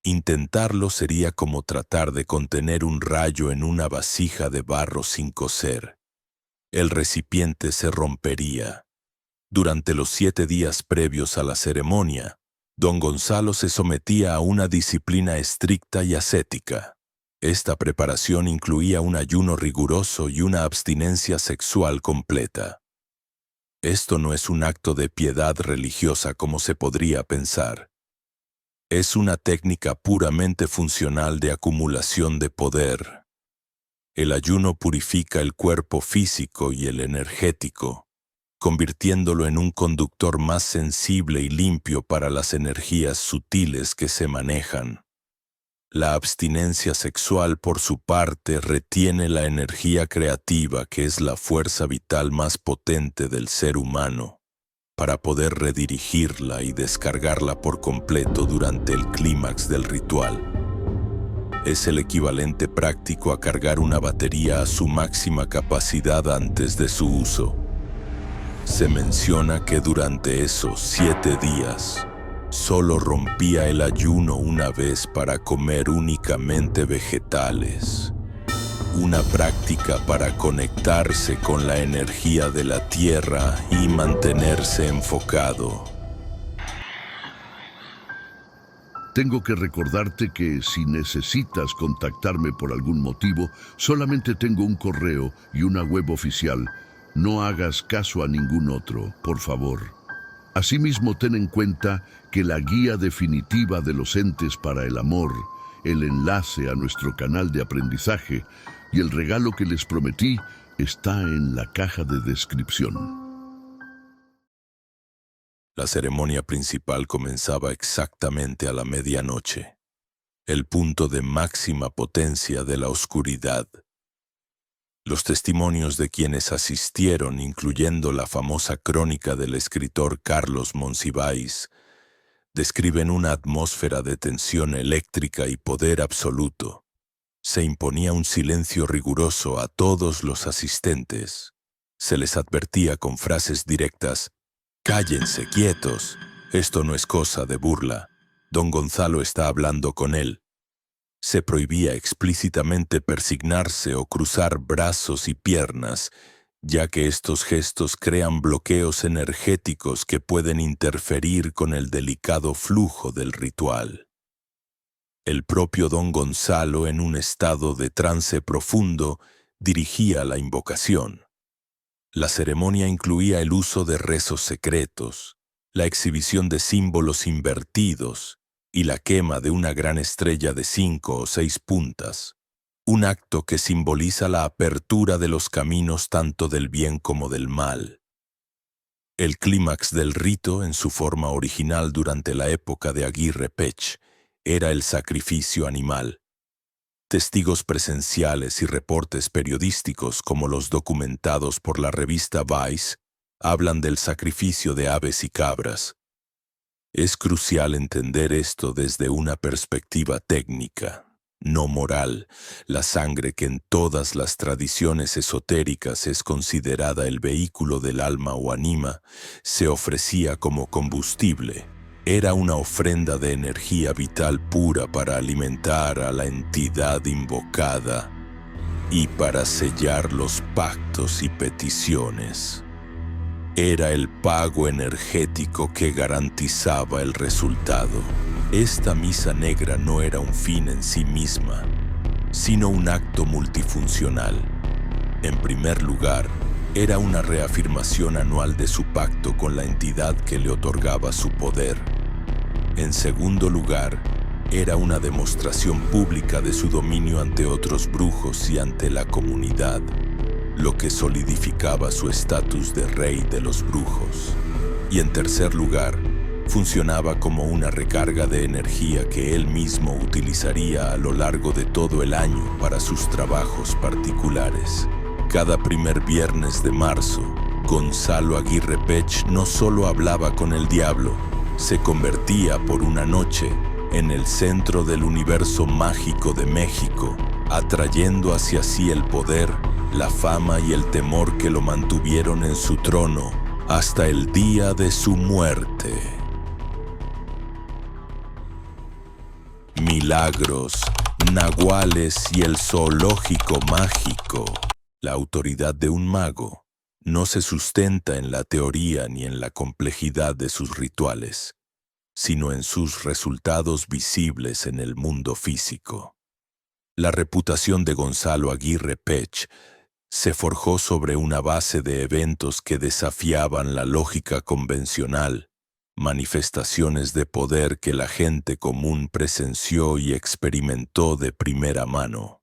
Intentarlo sería como tratar de contener un rayo en una vasija de barro sin cocer. El recipiente se rompería. Durante los 7 días previos a la ceremonia, don Gonzalo se sometía a una disciplina estricta y ascética. Esta preparación incluía un ayuno riguroso y una abstinencia sexual completa. Esto no es un acto de piedad religiosa como se podría pensar. Es una técnica puramente funcional de acumulación de poder. El ayuno purifica el cuerpo físico y el energético, convirtiéndolo en un conductor más sensible y limpio para las energías sutiles que se manejan. La abstinencia sexual, por su parte, retiene la energía creativa, que es la fuerza vital más potente del ser humano, para poder redirigirla y descargarla por completo durante el clímax del ritual. Es el equivalente práctico a cargar una batería a su máxima capacidad antes de su uso. Se menciona que durante esos 7 días, solo rompía el ayuno una vez para comer únicamente vegetales. Una práctica para conectarse con la energía de la tierra y mantenerse enfocado. Tengo que recordarte que si necesitas contactarme por algún motivo, solamente tengo un correo y una web oficial. No hagas caso a ningún otro, por favor. Asimismo, ten en cuenta que la guía definitiva de los entes para el amor, el enlace a nuestro canal de aprendizaje y el regalo que les prometí está en la caja de descripción. La ceremonia principal comenzaba exactamente a la medianoche, el punto de máxima potencia de la oscuridad. Los testimonios de quienes asistieron, incluyendo la famosa crónica del escritor Carlos Monsiváis, describen una atmósfera de tensión eléctrica y poder absoluto. Se imponía un silencio riguroso a todos los asistentes. Se les advertía con frases directas: «Cállense, quietos, esto no es cosa de burla. Don Gonzalo está hablando con él». Se prohibía explícitamente persignarse o cruzar brazos y piernas, ya que estos gestos crean bloqueos energéticos que pueden interferir con el delicado flujo del ritual. El propio don Gonzalo, en un estado de trance profundo, dirigía la invocación. La ceremonia incluía el uso de rezos secretos, la exhibición de símbolos invertidos y la quema de una gran estrella de 5 o 6 puntas, un acto que simboliza la apertura de los caminos tanto del bien como del mal. El clímax del rito, en su forma original durante la época de Aguirre Pech, era el sacrificio animal. Testigos presenciales y reportes periodísticos, como los documentados por la revista Vice, hablan del sacrificio de aves y cabras. Es crucial entender esto desde una perspectiva técnica, no moral. La sangre, que en todas las tradiciones esotéricas es considerada el vehículo del alma o anima, se ofrecía como combustible. Era una ofrenda de energía vital pura para alimentar a la entidad invocada y para sellar los pactos y peticiones. Era el pago energético que garantizaba el resultado. Esta misa negra no era un fin en sí misma, sino un acto multifuncional. En primer lugar, era una reafirmación anual de su pacto con la entidad que le otorgaba su poder. En segundo lugar, era una demostración pública de su dominio ante otros brujos y ante la comunidad, lo que solidificaba su estatus de rey de los brujos. Y en tercer lugar, funcionaba como una recarga de energía que él mismo utilizaría a lo largo de todo el año para sus trabajos particulares. Cada primer viernes de marzo, Gonzalo Aguirre Pech no solo hablaba con el diablo, se convertía por una noche en el centro del universo mágico de México, atrayendo hacia sí el poder, la fama y el temor que lo mantuvieron en su trono hasta el día de su muerte. Milagros, nahuales y el zoológico mágico. La autoridad de un mago no se sustenta en la teoría ni en la complejidad de sus rituales, sino en sus resultados visibles en el mundo físico. La reputación de Gonzalo Aguirre Pech se forjó sobre una base de eventos que desafiaban la lógica convencional, manifestaciones de poder que la gente común presenció y experimentó de primera mano.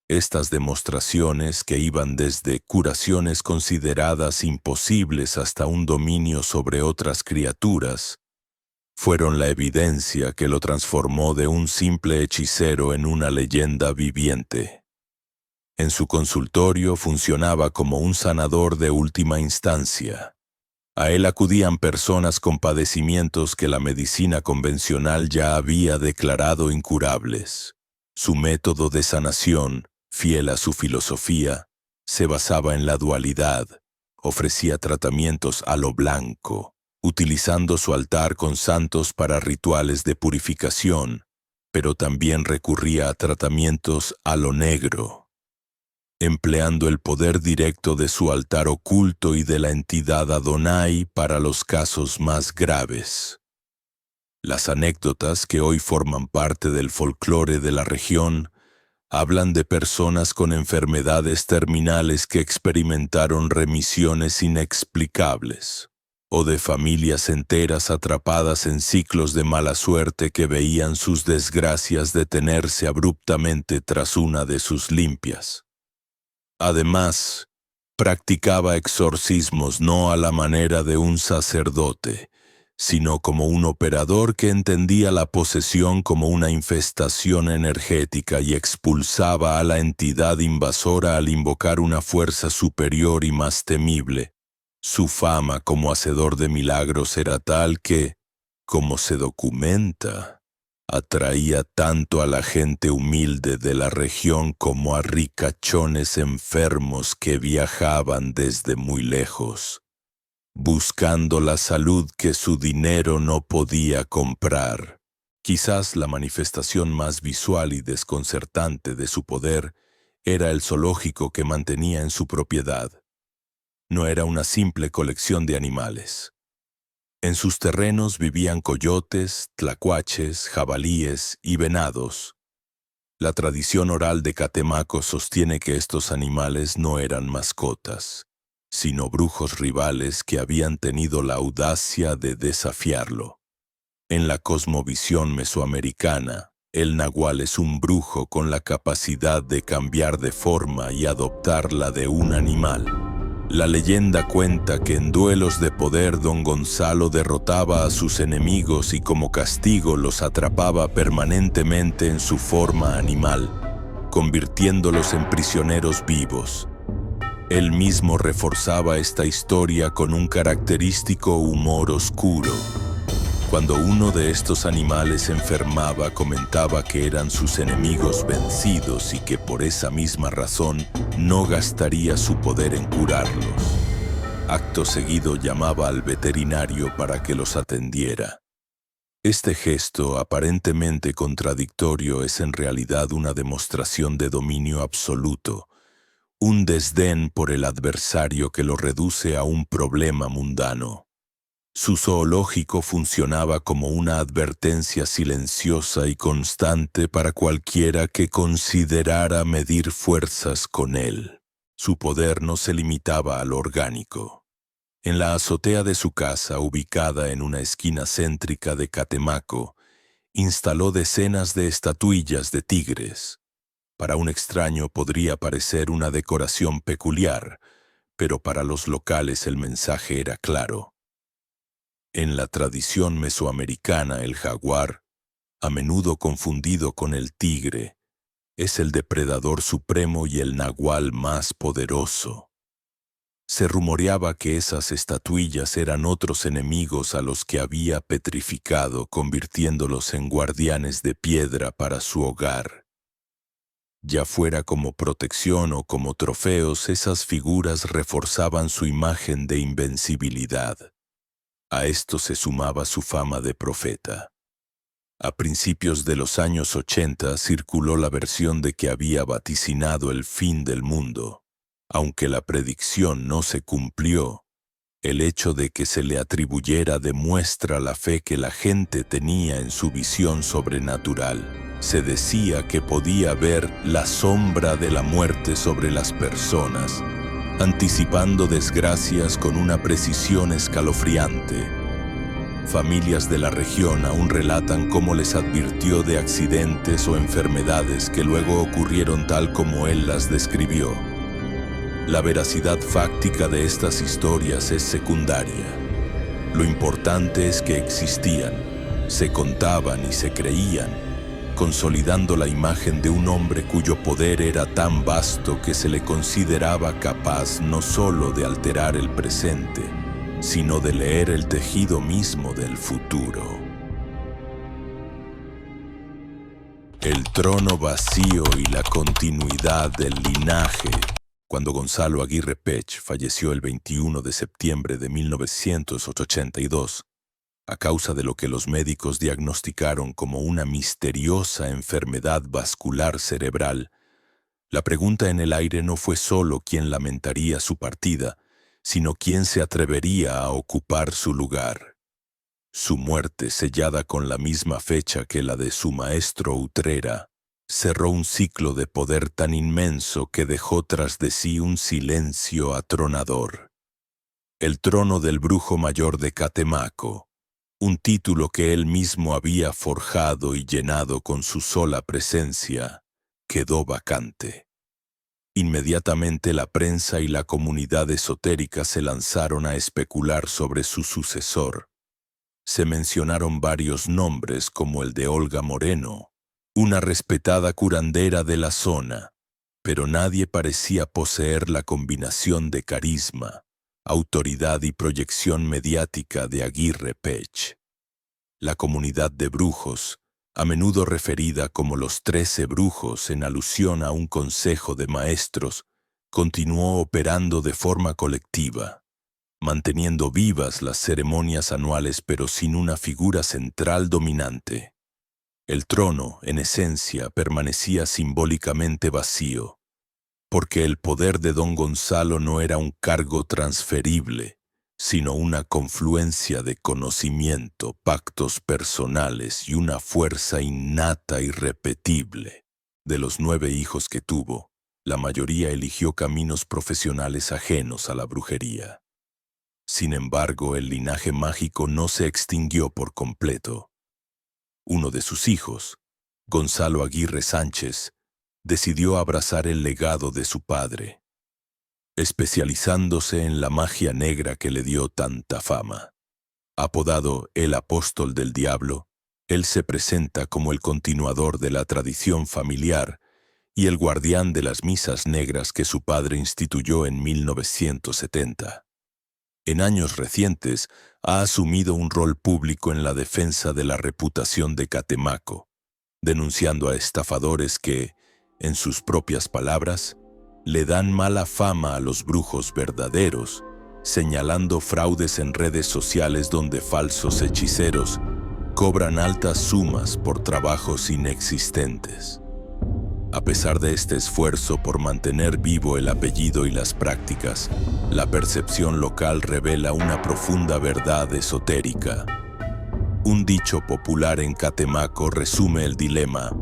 Estas demostraciones, que iban desde curaciones consideradas imposibles hasta un dominio sobre otras criaturas, fueron la evidencia que lo transformó de un simple hechicero en una leyenda viviente. En su consultorio funcionaba como un sanador de última instancia. A él acudían personas con padecimientos que la medicina convencional ya había declarado incurables. Su método de sanación, fiel a su filosofía, se basaba en la dualidad. Ofrecía tratamientos a lo blanco, utilizando su altar con santos para rituales de purificación, pero también recurría a tratamientos a lo negro, empleando el poder directo de su altar oculto y de la entidad Adonai para los casos más graves. Las anécdotas que hoy forman parte del folclore de la región hablan de personas con enfermedades terminales que experimentaron remisiones inexplicables, o de familias enteras atrapadas en ciclos de mala suerte que veían sus desgracias detenerse abruptamente tras una de sus limpias. Además, practicaba exorcismos no a la manera de un sacerdote, sino como un operador que entendía la posesión como una infestación energética y expulsaba a la entidad invasora al invocar una fuerza superior y más temible. Su fama como hacedor de milagros era tal que, como se documenta, atraía tanto a la gente humilde de la región como a ricachones enfermos que viajaban desde muy lejos, buscando la salud que su dinero no podía comprar. Quizás la manifestación más visual y desconcertante de su poder era el zoológico que mantenía en su propiedad. No era una simple colección de animales. En sus terrenos vivían coyotes, tlacuaches, jabalíes y venados. La tradición oral de Catemaco sostiene que estos animales no eran mascotas, sino brujos rivales que habían tenido la audacia de desafiarlo. En la cosmovisión mesoamericana, el nahual es un brujo con la capacidad de cambiar de forma y adoptar la de un animal. La leyenda cuenta que en duelos de poder don Gonzalo derrotaba a sus enemigos y como castigo los atrapaba permanentemente en su forma animal, convirtiéndolos en prisioneros vivos. Él mismo reforzaba esta historia con un característico humor oscuro. Cuando uno de estos animales enfermaba, comentaba que eran sus enemigos vencidos y que por esa misma razón no gastaría su poder en curarlos. Acto seguido llamaba al veterinario para que los atendiera. Este gesto, aparentemente contradictorio, es en realidad una demostración de dominio absoluto, un desdén por el adversario que lo reduce a un problema mundano. Su zoológico funcionaba como una advertencia silenciosa y constante para cualquiera que considerara medir fuerzas con él. Su poder no se limitaba a lo orgánico. En la azotea de su casa, ubicada en una esquina céntrica de Catemaco, instaló decenas de estatuillas de tigres. Para un extraño podría parecer una decoración peculiar, pero para los locales el mensaje era claro. En la tradición mesoamericana, el jaguar, a menudo confundido con el tigre, es el depredador supremo y el nahual más poderoso. Se rumoreaba que esas estatuillas eran otros enemigos a los que había petrificado, convirtiéndolos en guardianes de piedra para su hogar. Ya fuera como protección o como trofeos, esas figuras reforzaban su imagen de invencibilidad. A esto se sumaba su fama de profeta. A principios de los años 80 circuló la versión de que había vaticinado el fin del mundo. Aunque la predicción no se cumplió, el hecho de que se le atribuyera demuestra la fe que la gente tenía en su visión sobrenatural. Se decía que podía ver la sombra de la muerte sobre las personas, anticipando desgracias con una precisión escalofriante. Familias de la región aún relatan cómo les advirtió de accidentes o enfermedades que luego ocurrieron tal como él las describió. La veracidad fáctica de estas historias es secundaria. Lo importante es que existían, se contaban y se creían, consolidando la imagen de un hombre cuyo poder era tan vasto que se le consideraba capaz no solo de alterar el presente, sino de leer el tejido mismo del futuro. El trono vacío y la continuidad del linaje. Cuando Gonzalo Aguirre Pech falleció el 21 de septiembre de 1982, a causa de lo que los médicos diagnosticaron como una misteriosa enfermedad vascular cerebral, la pregunta en el aire no fue solo quién lamentaría su partida, sino quién se atrevería a ocupar su lugar. Su muerte, sellada con la misma fecha que la de su maestro Utrera, cerró un ciclo de poder tan inmenso que dejó tras de sí un silencio atronador. El trono del brujo mayor de Catemaco, un título que él mismo había forjado y llenado con su sola presencia, quedó vacante. Inmediatamente la prensa y la comunidad esotérica se lanzaron a especular sobre su sucesor. Se mencionaron varios nombres como el de Olga Moreno, una respetada curandera de la zona, pero nadie parecía poseer la combinación de carisma, autoridad y proyección mediática de Aguirre Pech. La comunidad de brujos, a menudo referida como los 13 brujos en alusión a un consejo de maestros, continuó operando de forma colectiva, manteniendo vivas las ceremonias anuales pero sin una figura central dominante. El trono, en esencia, permanecía simbólicamente vacío, porque el poder de don Gonzalo no era un cargo transferible, sino una confluencia de conocimiento, pactos personales y una fuerza innata y irrepetible. De los 9 hijos que tuvo, la mayoría eligió caminos profesionales ajenos a la brujería. Sin embargo, el linaje mágico no se extinguió por completo. Uno de sus hijos, Gonzalo Aguirre Sánchez, decidió abrazar el legado de su padre, especializándose en la magia negra que le dio tanta fama. Apodado el Apóstol del Diablo, él se presenta como el continuador de la tradición familiar y el guardián de las misas negras que su padre instituyó en 1970. En años recientes, ha asumido un rol público en la defensa de la reputación de Catemaco, denunciando a estafadores que, en sus propias palabras, le dan mala fama a los brujos verdaderos, señalando fraudes en redes sociales donde falsos hechiceros cobran altas sumas por trabajos inexistentes. A pesar de este esfuerzo por mantener vivo el apellido y las prácticas, la percepción local revela una profunda verdad esotérica. Un dicho popular en Catemaco resume el dilema: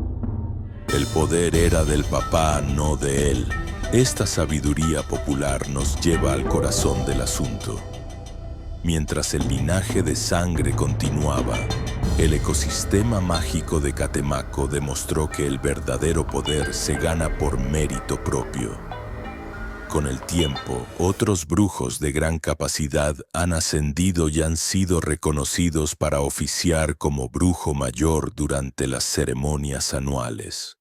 el poder era del papá, no de él. Esta sabiduría popular nos lleva al corazón del asunto. Mientras el linaje de sangre continuaba, el ecosistema mágico de Catemaco demostró que el verdadero poder se gana por mérito propio. Con el tiempo, otros brujos de gran capacidad han ascendido y han sido reconocidos para oficiar como brujo mayor durante las ceremonias anuales.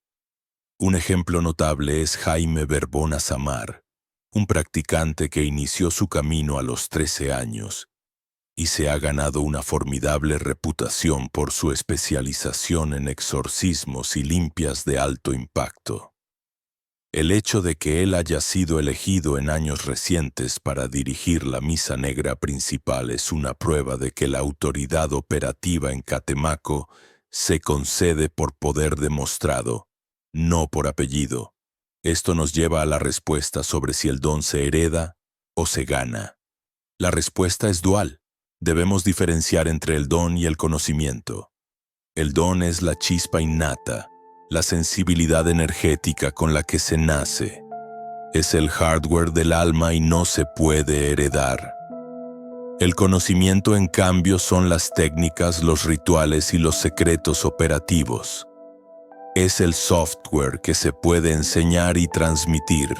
Un ejemplo notable es Jaime Verbona Samar, un practicante que inició su camino a los 13 años y se ha ganado una formidable reputación por su especialización en exorcismos y limpias de alto impacto. El hecho de que él haya sido elegido en años recientes para dirigir la misa negra principal es una prueba de que la autoridad operativa en Catemaco se concede por poder demostrado, no por apellido. Esto nos lleva a la respuesta sobre si el don se hereda o se gana. La respuesta es dual. Debemos diferenciar entre el don y el conocimiento. El don es la chispa innata, la sensibilidad energética con la que se nace. Es el hardware del alma y no se puede heredar. El conocimiento, en cambio, son las técnicas, los rituales y los secretos operativos. Es el software que se puede enseñar y transmitir.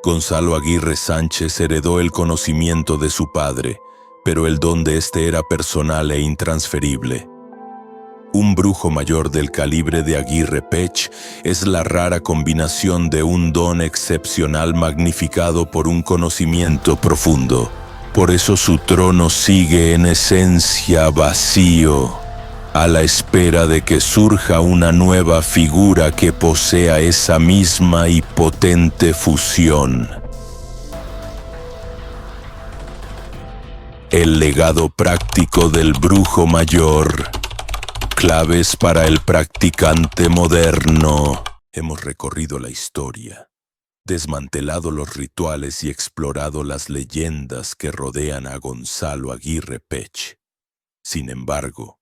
Gonzalo Aguirre Sánchez heredó el conocimiento de su padre, pero el don de este era personal e intransferible. Un brujo mayor del calibre de Aguirre Pech es la rara combinación de un don excepcional magnificado por un conocimiento profundo. Por eso su trono sigue en esencia vacío, a la espera de que surja una nueva figura que posea esa misma y potente fusión. El legado práctico del brujo mayor. Claves para el practicante moderno. Hemos recorrido la historia, desmantelado los rituales y explorado las leyendas que rodean a Gonzalo Aguirre Pech. Sin embargo,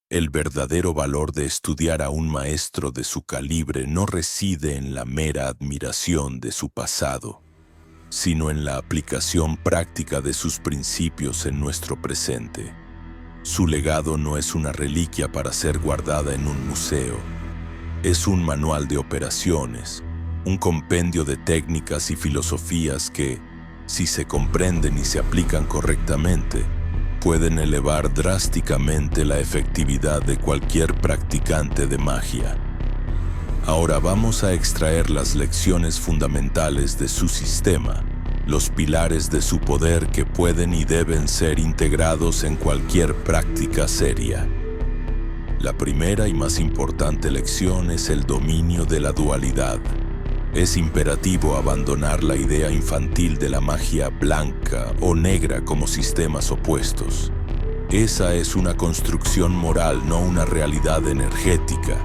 el verdadero valor de estudiar a un maestro de su calibre no reside en la mera admiración de su pasado, sino en la aplicación práctica de sus principios en nuestro presente. Su legado no es una reliquia para ser guardada en un museo. Es un manual de operaciones, un compendio de técnicas y filosofías que, si se comprenden y se aplican correctamente, pueden elevar drásticamente la efectividad de cualquier practicante de magia. Ahora vamos a extraer las lecciones fundamentales de su sistema, los pilares de su poder que pueden y deben ser integrados en cualquier práctica seria. La primera y más importante lección es el dominio de la dualidad. Es imperativo abandonar la idea infantil de la magia blanca o negra como sistemas opuestos. Esa es una construcción moral, no una realidad energética.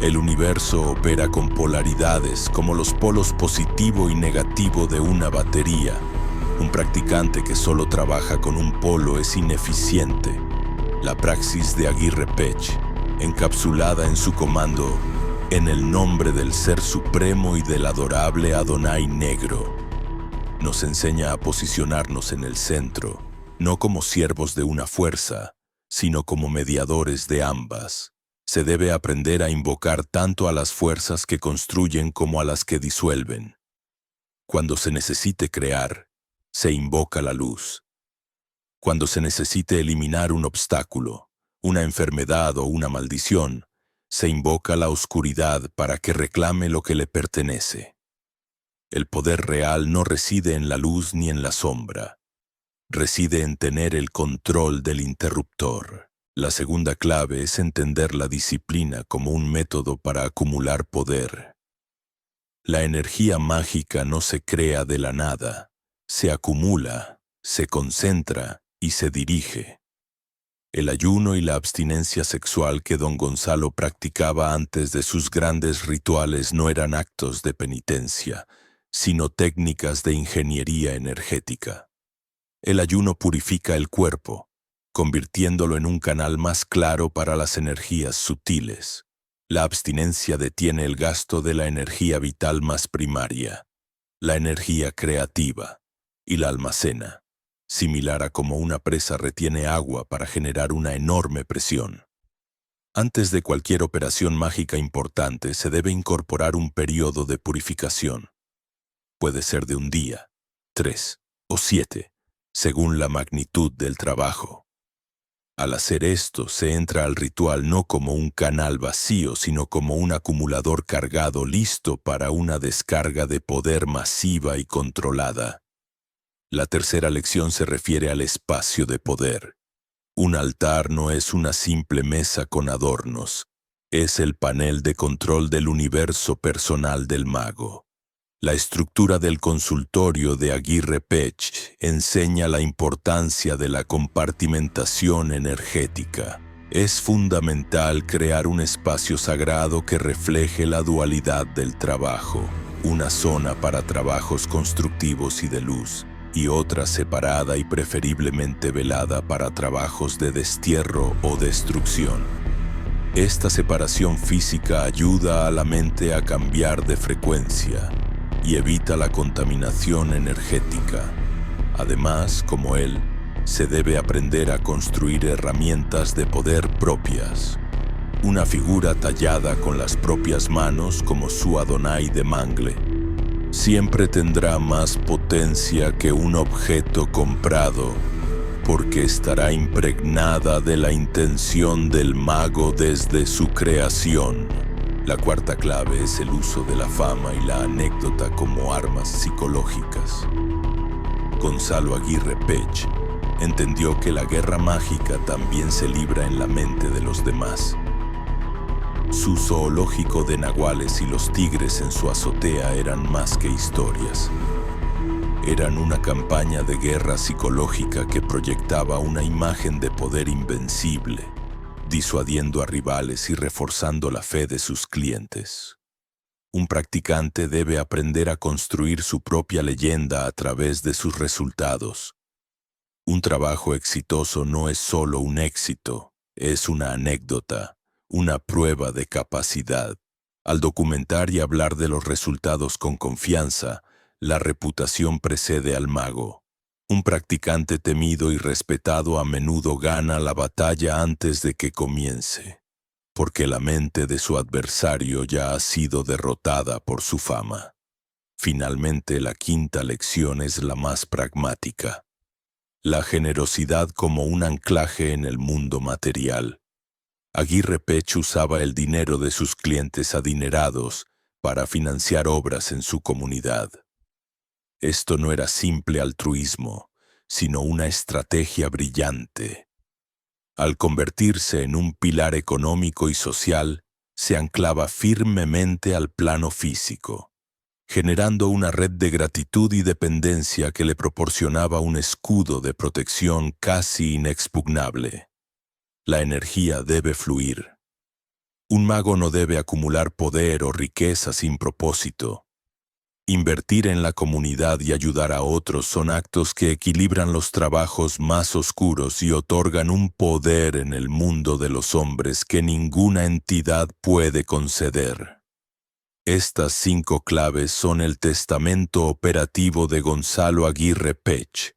El universo opera con polaridades, como los polos positivo y negativo de una batería. Un practicante que solo trabaja con un polo es ineficiente. La praxis de Aguirre Pech, encapsulada en su comando, en el nombre del Ser Supremo y del adorable Adonai Negro, nos enseña a posicionarnos en el centro, no como siervos de una fuerza, sino como mediadores de ambas. Se debe aprender a invocar tanto a las fuerzas que construyen como a las que disuelven. Cuando se necesite crear, se invoca la luz. Cuando se necesite eliminar un obstáculo, una enfermedad o una maldición, se invoca la oscuridad para que reclame lo que le pertenece. El poder real no reside en la luz ni en la sombra. Reside en tener el control del interruptor. La segunda clave es entender la disciplina como un método para acumular poder. La energía mágica no se crea de la nada, se acumula, se concentra y se dirige. El ayuno y la abstinencia sexual que don Gonzalo practicaba antes de sus grandes rituales no eran actos de penitencia, sino técnicas de ingeniería energética. El ayuno purifica el cuerpo, convirtiéndolo en un canal más claro para las energías sutiles. La abstinencia detiene el gasto de la energía vital más primaria, la energía creativa, y la almacena, similar a como una presa retiene agua para generar una enorme presión. Antes de cualquier operación mágica importante se debe incorporar un periodo de purificación. Puede ser de un día, 3 o 7, según la magnitud del trabajo. Al hacer esto, se entra al ritual no como un canal vacío, sino como un acumulador cargado listo para una descarga de poder masiva y controlada. La tercera lección se refiere al espacio de poder. Un altar no es una simple mesa con adornos, es el panel de control del universo personal del mago. La estructura del consultorio de Aguirre Pech enseña la importancia de la compartimentación energética. Es fundamental crear un espacio sagrado que refleje la dualidad del trabajo, una zona para trabajos constructivos y de luz, y otra separada y preferiblemente velada para trabajos de destierro o destrucción. Esta separación física ayuda a la mente a cambiar de frecuencia y evita la contaminación energética. Además, como él, se debe aprender a construir herramientas de poder propias. Una figura tallada con las propias manos como su Adonai de mangle siempre tendrá más potencia que un objeto comprado, porque estará impregnada de la intención del mago desde su creación. La cuarta clave es el uso de la fama y la anécdota como armas psicológicas. Gonzalo Aguirre Pech entendió que la guerra mágica también se libra en la mente de los demás. Su zoológico de nahuales y los tigres en su azotea eran más que historias. Eran una campaña de guerra psicológica que proyectaba una imagen de poder invencible, disuadiendo a rivales y reforzando la fe de sus clientes. Un practicante debe aprender a construir su propia leyenda a través de sus resultados. Un trabajo exitoso no es solo un éxito, es una anécdota, una prueba de capacidad. Al documentar y hablar de los resultados con confianza, la reputación precede al mago. Un practicante temido y respetado a menudo gana la batalla antes de que comience, porque la mente de su adversario ya ha sido derrotada por su fama. Finalmente, la quinta lección es la más pragmática. La generosidad como un anclaje en el mundo material. Aguirre Pech usaba el dinero de sus clientes adinerados para financiar obras en su comunidad. Esto no era simple altruismo, sino una estrategia brillante. Al convertirse en un pilar económico y social, se anclaba firmemente al plano físico, generando una red de gratitud y dependencia que le proporcionaba un escudo de protección casi inexpugnable. La energía debe fluir. Un mago no debe acumular poder o riqueza sin propósito. Invertir en la comunidad y ayudar a otros son actos que equilibran los trabajos más oscuros y otorgan un poder en el mundo de los hombres que ninguna entidad puede conceder. Estas 5 claves son el testamento operativo de Gonzalo Aguirre Pech.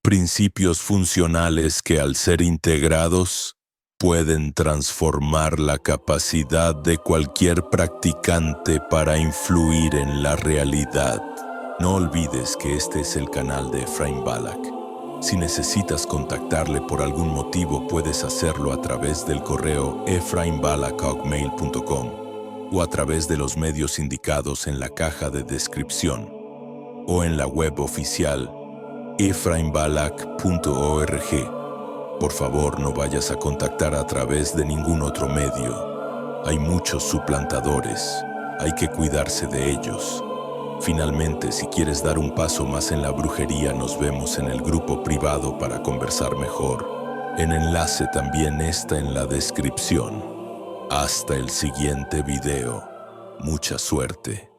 Principios funcionales que, al ser integrados, pueden transformar la capacidad de cualquier practicante para influir en la realidad. No olvides que este es el canal de Efraín Balak. Si necesitas contactarle por algún motivo, puedes hacerlo a través del correo efrainbalak@hotmail.com o a través de los medios indicados en la caja de descripción o en la web oficial efrainbalak.org. Por favor, no vayas a contactar a través de ningún otro medio. Hay muchos suplantadores. Hay que cuidarse de ellos. Finalmente, si quieres dar un paso más en la brujería, nos vemos en el grupo privado para conversar mejor. El enlace también está en la descripción. Hasta el siguiente video. Mucha suerte.